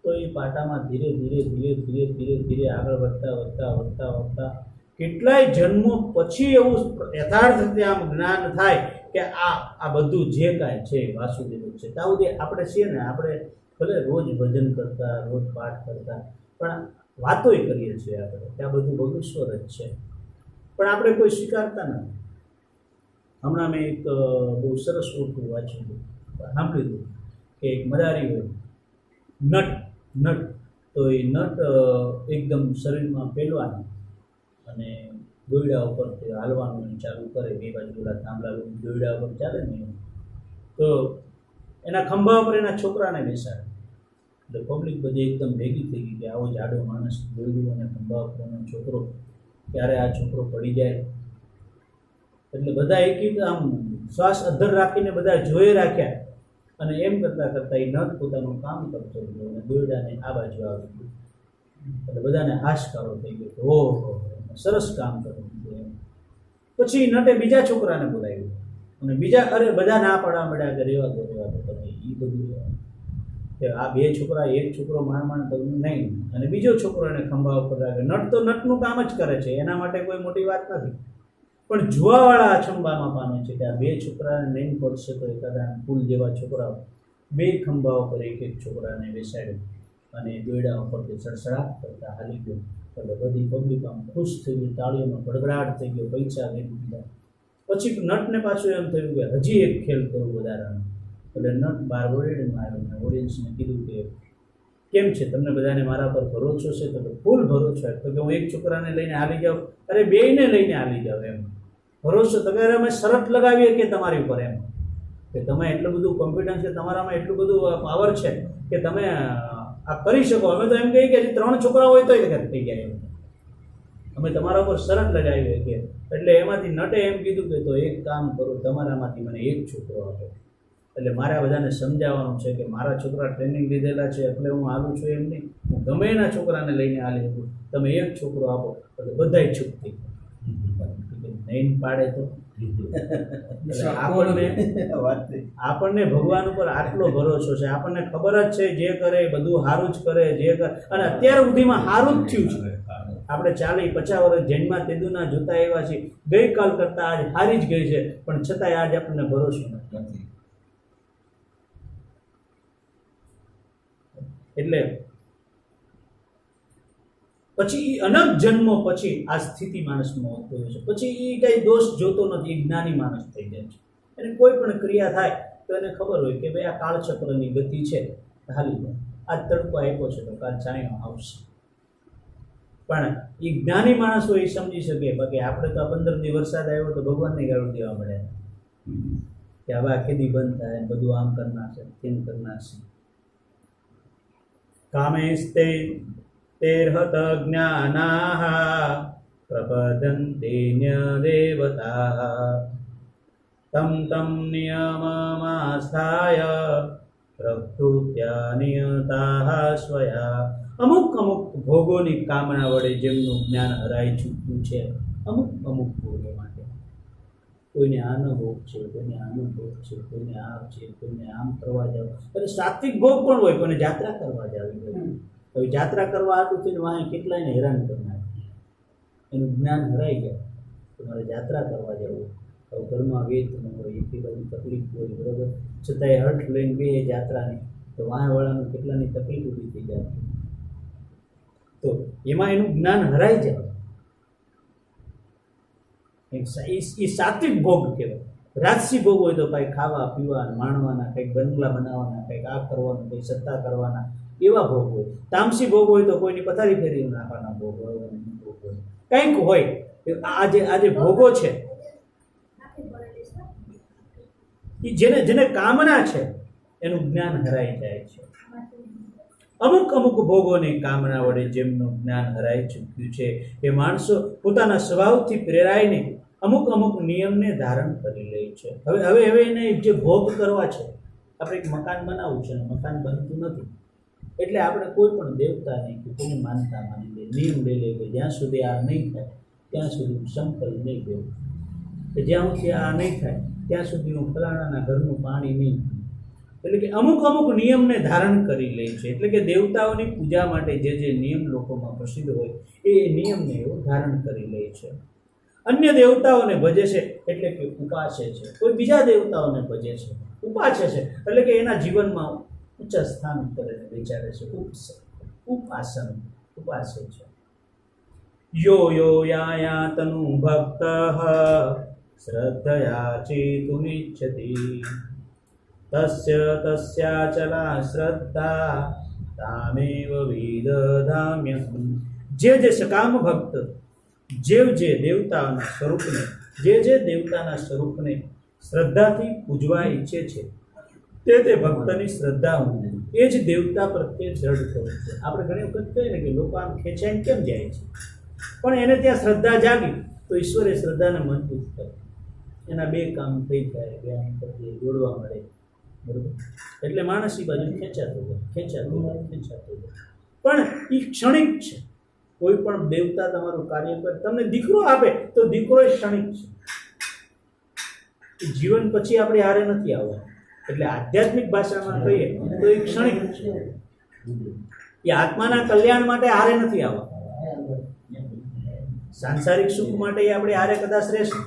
તો એ પાટામાં ધીરે ધીરે ધીરે ધીરે ધીરે ધીરે આગળ વધતા વધતા વધતા વધતા કેટલાય જન્મો પછી એવું યથાર્થ રીતે આમ જ્ઞાન થાય કે આ બધું જે કાંઈ છે વાસુદેવ છે. ત્યાં સુધી આપણે છીએ ને, આપણે ભલે રોજ ભજન કરતા, રોજ પાઠ કરતા, પણ વાતોય કરીએ છીએ આપણે ત્યાં બધું ભગેશ્વર જ છે, પણ આપણે કોઈ સ્વીકારતા નથી. હમણાં મેં એક બહુ સરસ ઓળખું વાંચ્યું હતું, સાંભળ્યું હતું કે એક મદારી હોય નટ, તો એ નટ એકદમ શરીરમાં પહેલવાનું અને દોયડા ઉપર હાલવાનું ચાલુ કરે, બે બાજુ પેલા થાંભલા દોયડા ઉપર ચાલે ને, તો એના ખંભા ઉપર એના છોકરાને બેસાડે. એટલે પબ્લિક બધી એકદમ ભેગી થઈ ગઈ કે આવો જાડો માણસ દોયડું અને ખંભા ઉપર એનો છોકરો, ત્યારે આ છોકરો પડી જાય. એટલે બધા એક આમ શ્વાસ અધ્ધર રાખીને બધા જોઈ રાખ્યા, અને એમ કરતાં કરતાં એ નટ પોતાનું કામ કરતો હતો અને દોરડાને આ બાજુ આવી ગયું. એટલે બધાને હાશકારો થઈ ગયો કે ઓહો સરસ કામ કર્યું. પછી નટે બીજા છોકરાને બોલાવ્યું, અને બીજા બધા ના પાડવા મળ્યા કે રેવા દો તમે એ બધું કે આ બે છોકરા, એક છોકરો માંડ તો નહીં, અને બીજો છોકરો એને ખંભા ઉપર રાખે. નટ તો નટનું કામ જ કરે છે, એના માટે કોઈ મોટી વાત નથી. પણ જોવાવાળા અચંબામાં પામે છે કે આ બે છોકરાને નહીં પડશે તો એકાદા ફૂલ જેવા છોકરાઓ બે ખંભા ઉપર એક એક છોકરાને બેસાડ્યું અને દોયડા ઉપરથી સડસડાટ કરતા હાલી ગયો. એટલે બધી પબ્લિક આમ ખુશ થઈ ગઈ, તાળીઓનો ગડગડાટ થઈ ગયો, પૈસા લઈ દીધા. પછી નટને પાછું એમ થયું કે હજી એક ખેલ કરું વધારાનો. એટલે નટ બહાર ઓડિયન્સમાં આવ્યો અને ઓડિયન્સને કીધું કે કેમ છે, તમને બધાને મારા પર ભરોસો છે? તો ફૂલ ભરોસો. તો કે હું એક છોકરાને લઈને હાલી જાઉં, અરે બેયને લઈને હાલી જાઉં એમ ભરોસો. તો કે અમે શરત લગાવીએ કે તમારી ઉપર એમ કે તમે એટલું બધું કોન્ફિડન્સ છે, તમારામાં એટલું બધું પાવર છે કે તમે આ કરી શકો. અમે તો એમ કહીએ કે 3 છોકરા હોય તો થઈ જાય, અમે તમારા ઉપર શરત લગાવીએ કે. એટલે એમાંથી નટે એમ કીધું કે તો એક કામ કરો, તમારામાંથી મને એક છોકરો આપો. એટલે મારે આ બધાને સમજાવવાનું છે કે મારા છોકરા ટ્રેનિંગ લીધેલા છે, એટલે હું હાલું છું એમ નહીં, હું ગમે એના છોકરાને લઈને હાલી શકું. તમે એક છોકરો આપો એટલે બધાય ચૂપ થઈ ગયા. નહીં પાડે તો આપણને ભગવાન ઉપર આટલો ભરોસો છે, આપણને ખબર જ છે જે કરે એ બધું સારું જ કરે, જે કરે. અને અત્યાર સુધીમાં સારું જ થયું છે. આપણે 40-50 વર્ષ જન્મા તેદુના જોતા એવા છીએ, ગઈકાલ કરતાં આજ હારી જ ગઈ છે, પણ છતાંય આજ આપણને ભરોસો નથી. એટલે પછી એ અનંત જન્મો પછી આ સ્થિતિ માણસનો થયો છે. પછી એ કંઈ દોષ જોતો નથી, જ્ઞાની માણસ થઈ જાય છે. એને કોઈ પણ ક્રિયા થાય તો એને ખબર હોય કે ભાઈ આ કાળચક્રની ગતિ છે, હાલી જાય. આજ તડકો આપ્યો છે તો કાલ છાંયો આવશે. પણ એ જ્ઞાની માણસો એ સમજી શકે. બાકી આપણે તો આ 15 દી વરસાદ આવ્યો તો ભગવાનને ગાળું દેવા મળ્યા કે હવે આ કેદી બંધ થાય, બધું આમ કરી નાખશે, તેમ કરી નાખશે. કામેસ્તે તેર્હત જ્ઞાનાઃ પ્રપદ્યન્તે દેવતાઃ તમ તમ નિયમમાસ્થાય પ્રકૃત્યા નિયતાઃ સ્વયા. અમુક અમુક ભોગોની કામના વડે જેમનું જ્ઞાન હરાઈ ચૂક્યું છે, અમુક અમુક ભોગો માટે. કોઈને આનો ભોગ છે, કોઈને આનો ભોગ છે, કોઈને આમ છે, કોઈને આમ કરવા જાવ. અને સાત્વિક ભોગ પણ હોય, કોઈને જાત્રા કરવા જાવી હોય. હવે જાત્રા કરવા આટલું થઈને વાંહે કેટલાયને હેરાન કરી નાખે. એનું જ્ઞાન હરાઈ જાય. તમારે જાત્રા કરવા જવું, હવે ઘરમાં વેચ ન હોય, એટલી બધી તકલીફ હોય, બરાબર, છતાંય હઠ લઈને બે જાત્રાની, તો વાંહેવાળાનું કેટલાની તકલીફ ઊભી થઈ જાય. તો એમાં એનું જ્ઞાન હરાઈ જાય. એ સાત્વિક ભોગ કહેવાય. રાજસી ભોગ હોય તો કંઈક ખાવા પીવા માણવાના, કંઈક બંગલા બનાવવાના, કંઈક આ કરવાનું, કંઈક સત્તા કરવાના, એવા ભોગ હોય. તામસી ભોગ હોય તો કોઈની પથારી ફેરવી નાખવાના ભોગ હોય, કંઈક હોય. આજે ભોગો છે એ જેને કામના છે એનું જ્ઞાન હરાઈ જાય છે. અમુક અમુક ભોગોની કામના વડે જેમનું જ્ઞાન હરાઈ ચૂક્યું છે એ માણસો પોતાના સ્વભાવથી પ્રેરાઈને અમુક અમુક નિયમને ધારણ કરી લે છે. હવે એને જે ભોગ કરવા છે, આપણે એક મકાન બનાવવું છે, મકાન બનતું નથી, એટલે આપણે કોઈ પણ દેવતાને કે કોઈની માનતા માની લે, નિયમ લઈ લે કે જ્યાં સુધી આ નહીં થાય ત્યાં સુધી હું સંકલ્પ નહીં દેવું, કે જ્યાં સુધી આ નહીં થાય ત્યાં સુધી હું ફલાણાના ઘરનું પાણી નહીં. એટલે કે અમુક અમુક નિયમને ધારણ કરી લે છે. એટલે કે દેવતાઓની પૂજા માટે જે નિયમ લોકોમાં પ્રસિદ્ધ હોય એ નિયમને એવો ધારણ કરી લે છે. અન્ય દેવતાઓને ભજે છે એટલે કે ઉપાસે છે. કોઈ બીજા દેવતાઓને ભજે છે, ઉપાસે છે, એટલે કે એના જીવનમાં ઊંચા સ્થાન ઉપર એને વિચારે છે. ઉપાસન, ઉપાસે છે. યો યો યા તનુ ભક્ત શ્રદ્ધયા ચેતુમિચ્છતિ તસ્ય તસ્યાચલા શ્રદ્ધા તામેવ વિદધામ્યહમ. જે સકામ ભક્ત જે દેવતાના સ્વરૂપને જે દેવતાના સ્વરૂપને શ્રદ્ધાથી પૂજવા ઈચ્છે છે તે ભક્તની શ્રદ્ધા હું એ જ દેવતા પ્રત્યે દ્રઢ કરું છું. આપણે ઘણી વખત કહીએ ને કે લોકો આમ ખેંચાઈને કેમ જાય છે, પણ એને ત્યાં શ્રદ્ધા જાગી તો ઈશ્વરે શ્રદ્ધાને મજબૂત કરે. એના બે કામ થઈ જાય, બે આમ પ્રત્યે જોડવા મળે, બરોબર. એટલે માણસ એ બાજુ ખેંચાતો જાય. પણ એ ક્ષણિક છે. કોઈ પણ દેવતા તમારું કાર્ય કરે, તમને દીકરો આપે તો દીકરો એ ક્ષણિક છે. જીવન પછી આપણે હારે નથી આવવા. એટલે આધ્યાત્મિક ભાષામાં કહીએ તો એ ક્ષણિક છે. એ આત્માના કલ્યાણ માટે હારે નથી આવવા. સાંસારિક સુખ માટે આપણે હારે કદાચ રહેશું,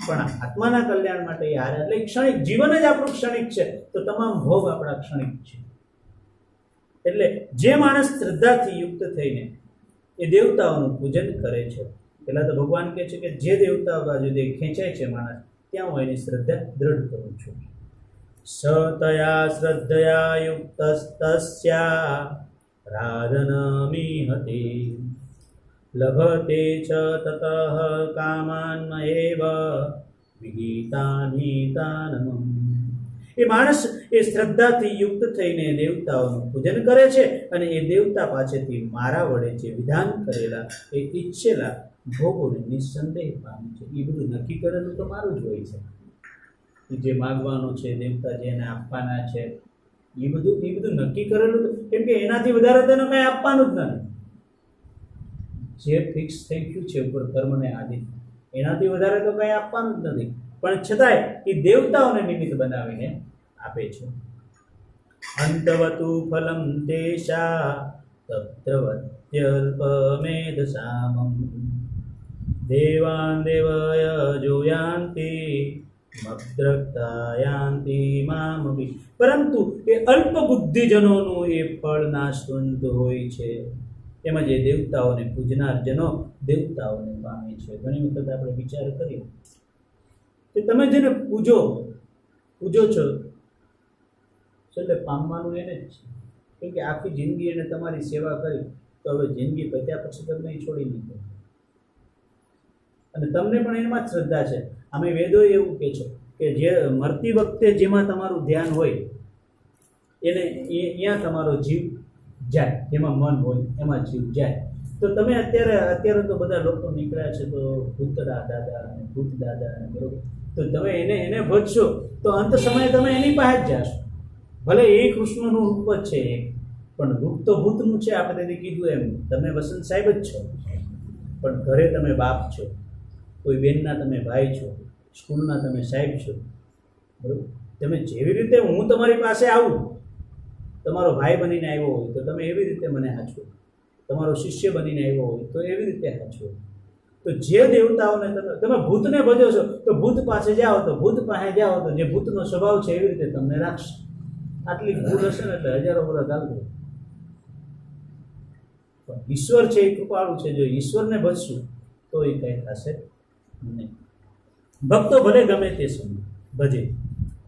પણ આત્માના કલ્યાણ માટે એ હારે. એટલે ક્ષણિક જીવન જ આપણું ક્ષણિક છે, તો તમામ ભોગ આપણા ક્ષણિક છે. એટલે જે માણસ શ્રદ્ધાથી યુક્ત થઈને એ દેવતાઓનું પૂજન કરે છે, પહેલાં તો ભગવાન કહે છે કે જે દેવતાઓ બાજુ ખેંચાય છે માણસ, ત્યાં હું એની શ્રદ્ધા દ્રઢ કરું છું. સતયા શ્રદ્ધયા યુક્તસ્તસ્યા રાધનમિહતિ લભતે ચ તતઃ કામાન્મયેવ વિગીતાનિતાનમં. એ માણસ એ શ્રદ્ધાથી યુક્ત થઈને દેવતાઓનું પૂજન કરે છે અને એ દેવતા પાસેથી મારા વડે જે વિધાન કરેલા એ ઈચ્છેલા ભોગોને નિસંદેહ પામે છે. એ બધું નક્કી કરેલું તો મારું જ હોય છે. જે માગવાનું છે, દેવતા જેને આપવાના છે, એ બધું નક્કી કરેલું, કેમ કે એનાથી વધારે તેને કાંઈ આપવાનું જ નથી. જે ફિક્સ થઈ ગયું છે ઉપર કર્મને આદિ, એનાથી વધારે તો કંઈ આપવાનું જ નથી. પણ છતાંય એ દેવતાઓને નિમિત્ત બનાવીને આપે છે. અંતવતુ ફલમ દેશા તત્રવત્યલ્પમેધસામમ દેવાન દેવય જોયાંતિ મદ્રક્તાયાંતિ મામપી. પરંતુ એ અલ્પ બુદ્ધિજનોનું એ ફળ નાશવંત હોય છે. એમાં જે દેવતાઓને પૂજનાર જનો દેવતાઓને પામે છે. ઘણી વખત આપણે વિચાર કરીએ કે તમે જેને પૂજો છો એટલે પામવાનું એને જ છે. કેમ કે આખી જિંદગી એને તમારી સેવા કરી, તો હવે જિંદગી પત્યા પછી તમને એ છોડી નહીં દે. અને તમને પણ એમાં જ શ્રદ્ધા છે. અમે વેદો એવું કહે છે કે જે મરતી વખતે જેમાં તમારું ધ્યાન હોય એને ત્યાં તમારો જીવ જાય, જેમાં મન હોય એમાં જીવ જાય. તો તમે અત્યારે તો બધા લોકો નીકળ્યા છે તો ભૂતડા દાદા અને ભૂત દાદા અને બરોબર, તો તમે એને ભજશો તો અંત સમયે તમે એની પાસે જ જાશો. ભલે એ કૃષ્ણનું રૂપ જ છે પણ રૂપ તો ભૂતનું છે. આપણે તેથી કીધું એમ તમે વસંત સાહેબ જ છો, પણ ઘરે તમે બાપ છો, કોઈ બેનના તમે ભાઈ છો, સ્કૂલના તમે સાહેબ છો, બરાબર. તમે જેવી રીતે હું તમારી પાસે આવું, તમારો ભાઈ બનીને આવ્યો હોય તો તમે એવી રીતે મને હાચવો, તમારો શિષ્ય બનીને આવ્યો હોય તો એવી રીતે હાચવો. તો જે દેવતાઓને તમે ભૂતને ભજો છો તો ભૂત પાસે જાઓ તો જે ભૂતનો સ્વભાવ છે એવી રીતે તમને રાખશે. આટલી ભૂલ હશે ને એટલે હજારો વર્ષ ચાલશે. પણ ઈશ્વર છે એ કૃપાળુ છે, જો ઈશ્વરને ભજશું તો એ કંઈ થશે નહીં. ભક્તો ભલે ગમે તે સમય ભજે,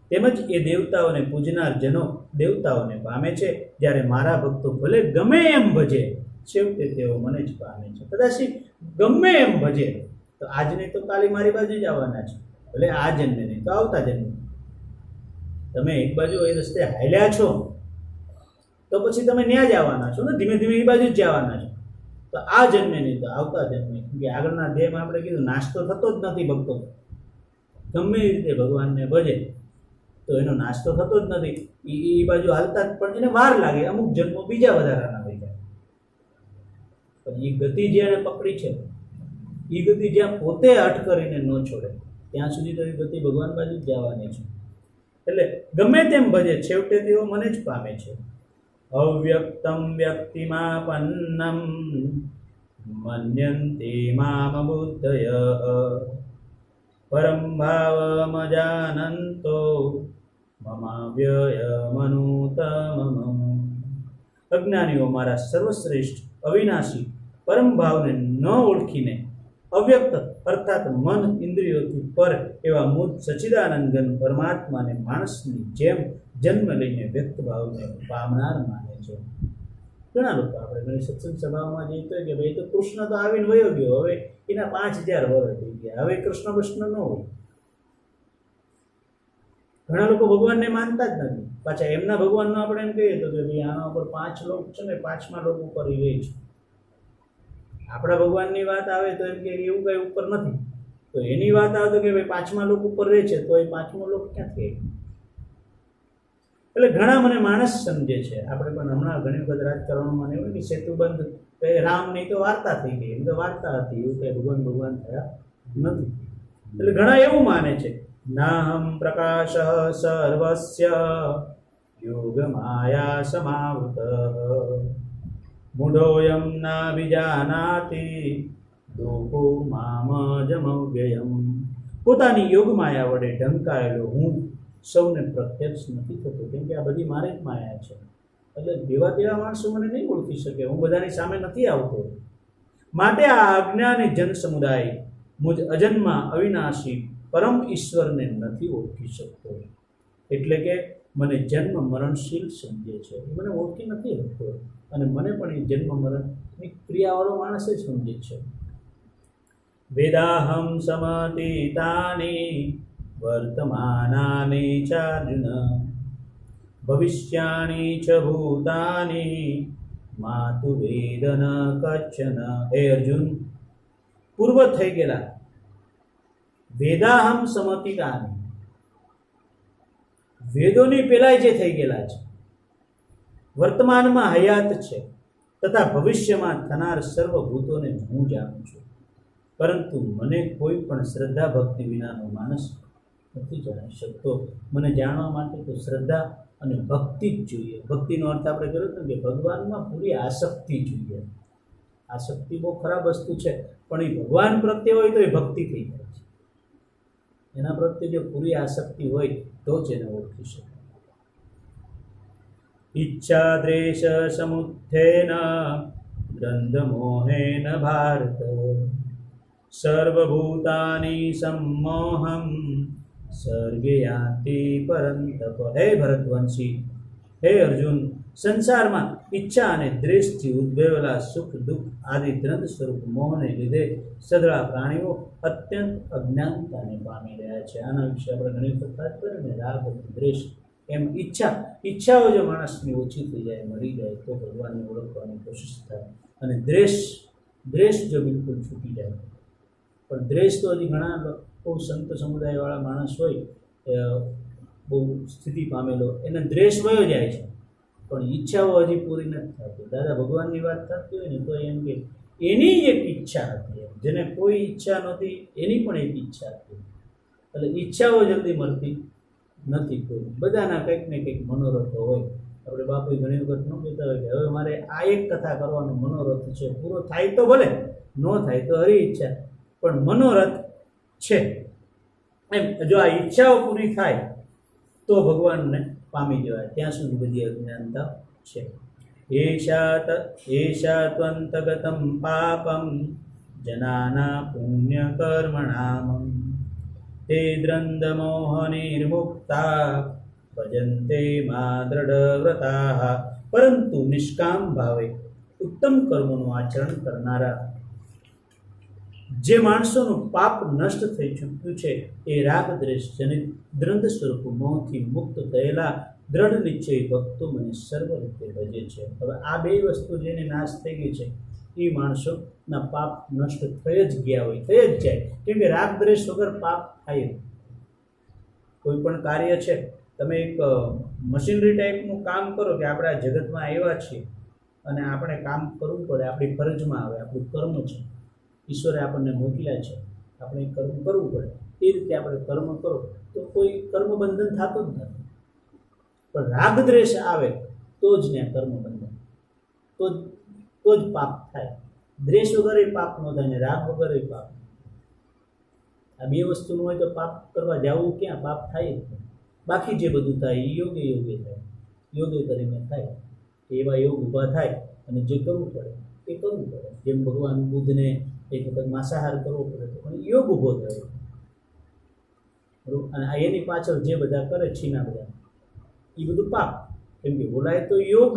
તેમજ એ દેવતાઓને પૂજનાર જનો દેવતાઓને પામે છે. જ્યારે મારા ભક્તો ભલે ગમે એમ ભજે, છેવટે તેઓ મને જ પામે છે. કદાચ ગમે એમ ભજે તો આજ નહીં તો કાલે મારી બાજુ જ આવવાના છે, ભલે આ જન્મે નહીં તો આવતા જન્મે. તમે એક બાજુ એ રસ્તે હાલ્યા છો તો પછી તમે ત્યાં જ આવવાના છો ને, ધીમે ધીમે એ બાજુ જ જવાના છો. તો આ જન્મે નહીં તો આવતા જન્મે, કે આગળના ધ્યેયમાં આપણે કીધું નાસ્તો થતો જ નથી ભક્તો. ગમે એ રીતે ભગવાનને ભજે તો એનો નાસ્તો થતો જ નથી. એ બાજુ હાલતા જ પણ એને વાર લાગે, અમુક જન્મો બીજા વધારાના હોય જાય. પણ એ ગતિ જેને પકડી છે, એ ગતિ જ્યાં પોતે હઠ કરીને ન છોડે ત્યાં સુધી તો એ ગતિ ભગવાન બાજુ જ જવાની છે. એટલે ગમે તેમ ભજે છેવટે તેઓ મને જ પામે છે. અવ્યક્તમ વ્યક્તિમાપન્નમ મન્યન્તે મામ બુદ્ધય પરમ ભાવમજાનંતો મમાવ્યયમનુતમમ. અજ્ઞાનીઓ મારા સર્વશ્રેષ્ઠ અવિનાશી પરમ ભાવને ન ઓળખીને અવ્યક્ત અર્થાત મન ઇન્દ્રિયોથી પર એવા મૂળ સચ્ચિદાનંદ ઘન પરમાત્માને માણસની જેમ જન્મ લઈને વ્યક્ત ભાવને પામનાર માને છે. ઘણા લોકો આપણે ઘણી સત્સંગ સભાઓમાં જઈએ તો કે ભાઈ તો કૃષ્ણ તો આવીને વયો ગયો, હવે એના 5000 વર્ષ થઈ ગયા, હવે કૃષ્ણ ન હોય. ઘણા લોકો ભગવાનને માનતા જ નથી. પાછા એમના ભગવાનનો આપણે એમ કહીએ તો કે ભાઈ આના ઉપર 5 લોક છે ને 5મા લોક ઉપર એ રહે છે. આપણા ભગવાનની વાત આવે તો એમ કે એવું કંઈ ઉપર નથી, તો એની વાત આવે તો કે ભાઈ 5મા લોક ઉપર રહે છે, તો એ 5મો લોક ક્યાંથી? એટલે ઘણા મને માણસ સમજે છે. આપણે પણ હમણાં ઘણી વખત રાજકારણમાં એવું કે સેતુબંધ રામની તો વાર્તા થઈ ગઈ, એમ તો વાર્તા હતી, એવું કંઈ ભગવાન થયા નથી. એટલે ઘણા એવું માને છે નાહમ પ્રકાશ સર્વસ્ય યોગ માયા સમાવૃત મૂઢોયમ ના વિજાનાતિ લોકો મામ જમવ્યયમ. પોતાની યોગ માયા વડે ઢંકાયેલો હું સૌને પ્રત્યક્ષ નથી થતો, કેમ કે આ બધી મારી જ માયા છે. એટલે જેવા તેવા માણસો મને નહીં ઓળખી શકે, હું બધાની સામે નથી આવતો. માટે આ અજ્ઞાની જન સમુદાય મુજ અજન્મા અવિનાશી પરમ ઈશ્વરને નથી ઓળખી શકતો. એટલે કે મને જન્મ મરણશીલ સમજે છે, મને ઓળખી નથી શકતો. અને મને પણ એ જન્મ મરણની ક્રિયાવાળો માણસ જ સમજે છે. વેદાહમ સમતીતાની વર્તમાનાની ચાર્જુન ભવિષ્યાની ચ ભૂતાની માતુ વેદન કચ્છન. હે અર્જુન, પૂર્વ થઈ ગયેલા વેદાહમ સમતીતાની, વેદોની પેલાય જે થઈ ગયેલા છે, વર્તમાનમાં હયાત છે તથા ભવિષ્યમાં થનાર સર્વભૂતોને હું જાણું છું. પરંતુ મને કોઈ પણ શ્રદ્ધા ભક્તિ વિનાનો માણસ નથી જાણી શકતો. મને જાણવા માટે તો શ્રદ્ધા અને ભક્તિ જ જોઈએ. ભક્તિનો અર્થ આપણે કર્યો હતો કે ભગવાનમાં પૂરી આસક્તિ જોઈએ. આસક્તિ બહુ ખરાબ વસ્તુ છે, પણ એ ભગવાન પ્રત્યે હોય તો એ ભક્તિ થઈ જાય છે. એના પ્રત્યે જો પૂરી આસક્તિ હોય તો જ એને ઓળખી શકાય. ઈચ્છા દ્વેષ સમુત્થેન દ્વંદ્વમોહેન ભારત સર્વભૂતાની सम्मोहं સર્ગે યાતિ પરંતપ. હે ભરતવંશી, હે અર્જુન, સંસારમાં ઈચ્છા અને દ્વેષથી ઉદ્ભવેલા સુખ દુઃખ આદિ દ્રંદ સ્વરૂપ મોહને લીધે સઘળા પ્રાણીઓ અત્યંત અજ્ઞાનતાને પામી રહ્યા છે. આના વિશે આપણે ઘણી વખત વાત કરી ને, રાગ અને દ્વેષ. એમ ઈચ્છાઓ જો માણસની ઓછી થઈ જાય, મરી જાય, તો ભગવાનને ઓળખવાની કોશિશ થાય. અને દ્વેષ જો બિલકુલ છૂટી જાય. પણ દ્વેષ તો હજી ઘણા બહુ સંત સમુદાયવાળા માણસ હોય, બહુ સ્થિતિ પામેલો, એને દ્વેષ વયો જાય છે, પણ ઈચ્છાઓ હજી પૂરી નથી થતી. દાદા ભગવાનની વાત થતી હોય ને તો એમ કે એની એક ઈચ્છા હતી, જેને કોઈ ઈચ્છા નહોતી એની પણ એક ઈચ્છા હતી. એટલે ઈચ્છાઓ જલ્દી મળતી નથી કોઈ. બધાના કંઈક ને કંઈક મનોરથો હોય. આપણે બાપુ ઘણી વખત ન કહેતા હોય કે હવે મારે આ એક કથા કરવાનો મનોરથ છે, પૂરો થાય તો ભલે, ન થાય તો હરી ઈચ્છા, પણ મનોરથ છે. એમ જો આ ઈચ્છાઓ પૂરી થાય તો ભગવાનને પામી જવાય. ત્યાં સુધી બધી અજ્ઞાનતા છે. એષા ત્વંતગતમ પાપમ જનાના પુણ્ય કર્મણામ તે દ્રંદમોહનિર્મુક્તા ભજન્તે મા દ્રઢવ્રતા. પરંતુ નિષ્કામ ભાવે ઉત્તમ કર્મોનું આચરણ કરનારા જે માણસોનું પાપ નષ્ટ થઈ ચૂક્યું છે, એ રાગ દ્વેષ જનિત દ્રંદ સ્વરૂપ મોહથી મુક્ત થયેલા દ્રઢ નિશ્ચયી ભક્તો મને સર્વ રીતે ભજે છે. હવે આ બે વસ્તુ જેને નાશ થઈ ગઈ છે, એ માણસોના પાપ નષ્ટ થઈ જ ગયા હોય, થઈ જ જાય. કેમ કે રાગ દ્વેષ વગર પાપ થાય. કોઈ પણ કાર્ય છે, તમે એક મશીનરી ટાઈપનું કામ કરો કે આપણે આ જગતમાં આવ્યા છીએ અને આપણે કામ કરવું પડે, આપણી ફરજમાં આવે, આપણું કર્મ છે, ઈશ્વરે આપણને મોકલ્યા છે, આપણે કર્મ કરવું પડે. એ રીતે આપણે કર્મ કરો તો કોઈ કર્મ બંધન થતું જ નથી. પણ રાગ દ્વેષ આવે તો જ ત્યાં કર્મ બંધન, તો જ પાપ થાય. દ્વેષ વગર એ પાપ ન થાય ને રાગ વગર એ પાપ. આ બે વસ્તુનું હોય તો પાપ કરવા જવું ક્યાં, પાપ થાય જ નહીં. બાકી જે બધું થાય એ યોગે થાય, યોગે કરીને થાય. એવા યોગ ઊભા થાય અને જે કરવું પડે એ કરવું પડે. જેમ ભગવાન બુદ્ધને એક વખત માંસાહાર કરવો પડે તો પણ યોગ ઊભો થયો. બરાબર. અને એની પાછળ જે બધા કરે છીના બધા, એ બધું પાપ. કેમ કે બોલાય તો યોગ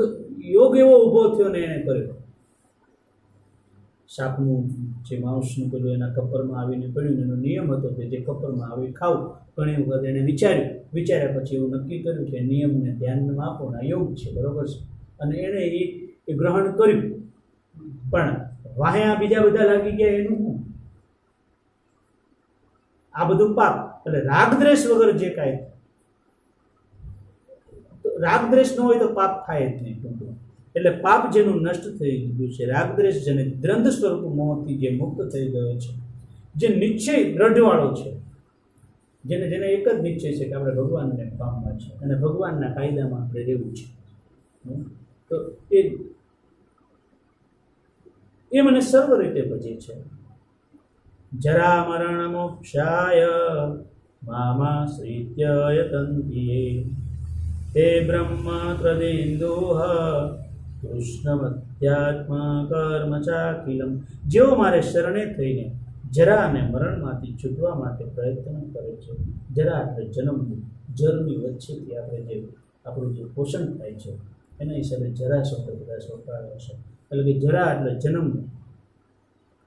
એવો ઊભો થયો ને એને કર્યો. સાપનું જે માંસનું પેલું એના કપરમાં આવીને પડ્યું, એનો નિયમ હતો કે જે કપરમાં આવી ખાવું. ઘણી વખત એને વિચાર્યા પછી એવું નક્કી કર્યું કે નિયમને ધ્યાનમાં આપો ને યોગ છે, બરાબર છે. અને એણે એ ગ્રહણ કર્યું. પણ વાહ્યા બીજા બધા લાગી ગયા, એનું શું? આ બધું પાપ. એટલે રાગદ્વેષ વગર જે કાંઈ, રાગદ્વેષ ન હોય તો પાપ થાય જ નહીં. એટલે પાપ જેનું નષ્ટ થઈ ગયું છે, રાગદ્વેષ જેને દ્રંદ સ્વરૂપ મોહથી જે મુક્ત થઈ ગયો છે, જે નિશ્ચય દ્રઢવાળો છે, જેને એક જ નિશ્ચય છે કે આપણે ભગવાનને પામવા છે અને ભગવાનના કાયદામાં આપણે રહેવું છે, તો એ મને સર્વ રીતે ભજે છે. જરા મરણ મોક્ષાય મામાશ્રિત્ય યતંતિ તે બ્રહ્મ ત્રદેન્દોહ કૃષ્ણમધ્યાત્મ કર્મ ચાખિલમ. જેઓ મારે શરણે થઈને જરા અને મરણમાંથી છૂટવા માટે પ્રયત્ન કરે છે. જરા એટલે જન્મ, જરની વચ્ચેથી આપણે જે આપણું જે પોષણ થાય છે એના હિસાબે જરા શબ્દ બધા સોંપાયો છે. એટલે કે જરા એટલે જન્મ,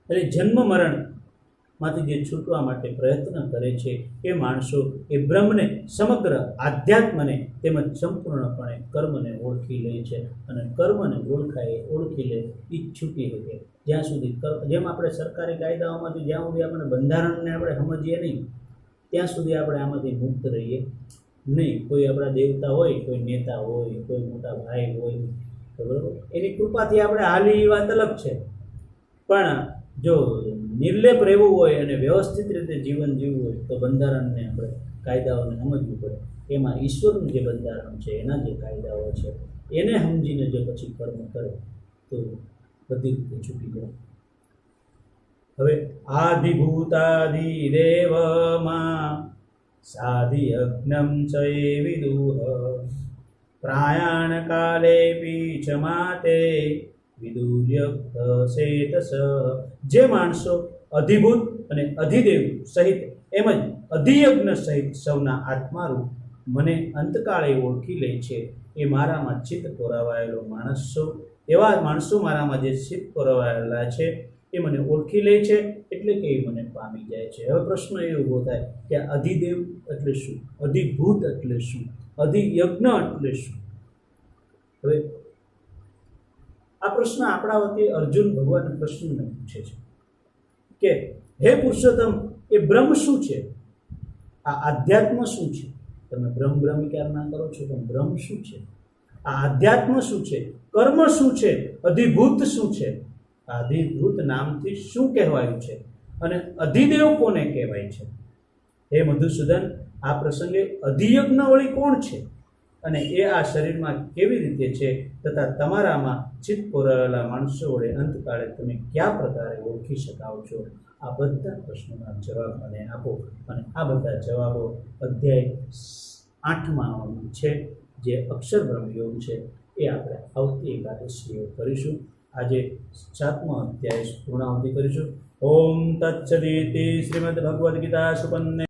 એટલે જન્મ મરણમાંથી જે છૂટવા માટે પ્રયત્ન કરે છે એ માણસો એ બ્રહ્મને, સમગ્ર આધ્યાત્મને તેમજ સંપૂર્ણપણે કર્મને ઓળખી લે છે. અને કર્મને ઓળખી લે એ છૂટી શકે. જ્યાં સુધી જેમ આપણે સરકારી કાયદાઓમાંથી જ્યાં સુધી આપણે બંધારણને આપણે સમજીએ નહીં ત્યાં સુધી આપણે આમાંથી મુક્ત રહીએ નહીં. કોઈ આપણા દેવતા હોય, કોઈ નેતા હોય, કોઈ મોટા ભાઈ હોય, બરાબર, એની કૃપાથી આપણે હાલી એ વાત અલગ છે. પણ જો નિર્લેપ રહેવું હોય અને વ્યવસ્થિત રીતે જીવન જીવવું હોય તો બંધારણને આપણે કાયદાઓને સમજવું પડે. એમાં ઈશ્વરનું જે બંધારણ છે, એના જે કાયદાઓ છે એને સમજીને જો પછી કર્મ કરે તો બધી રીતે છૂટી જાય. હવે આધિભૂતાધિદેવમાં સાધિ અગ્નમ ચૈ વિદુહ પ્રાયાણ કાલે પીછ માતે વિદુર્યક્ષેતસ. જે માણસો અધિભૂત અને અધિદેવ સહિત એમજ અધિયજ્ઞ સહિત સૌના આત્મારૂપ મને અંતકાળે ઓળખી લે છે એ મારામાં ચિત્ત પોરાવાયેલો માણસો, એવા માણસો મારામાં જે ચિત્ત પોરાવાયેલા છે એ મને ઓળખી લે છે, એટલે કે એ મને પામી જાય છે. હવે પ્રશ્ન એ ઊભો થાય કે અધિદેવ એટલે શું, અધિભૂત એટલે શું, અધિયજ્ઞ એટલે શું? હવે આ પ્રશ્ન આપણા વતી અર્જુન ભગવાન કૃષ્ણને પૂછે છે કે હે પુરુષોત્તમ, એ બ્રહ્મ શું છે? આ આધ્યાત્મ શું છે? તમે બ્રહ્મ બ્રહ્મ ક્યારે ના કરો છો, પણ બ્રહ્મ શું છે? આ આધ્યાત્મ શું છે? કર્મ શું છે? અધિભૂત શું છે? આ અધિભૂત નામથી શું કહેવાયું છે? અને અધિદેવ કોને કહેવાય છે? હે મધુસૂદન, આ પ્રસંગે અધિયજ્ઞ વળી કોણ છે અને એ આ શરીરમાં કેવી રીતે છે, તથા તમારામાં ચિત્ત પોરાયેલા માણસો વડે અંતકાળે તમે કયા પ્રકારે ઓળખી શકાવ છો? આ બધા પ્રશ્નોના જવાબ મને આપો. અને આ બધા જવાબો અધ્યાય 8માં છે, જે અક્ષર બ્રહ્મયોગ છે, એ આપણે આવતી એકાદશીએ કરીશું. આજે 7મો અધ્યાય પૂર્ણાવૃત્તિ કરીશું. ઓમ તત્સદિતિ શ્રીમદ ભગવદ્ ગીતા સુપન્ને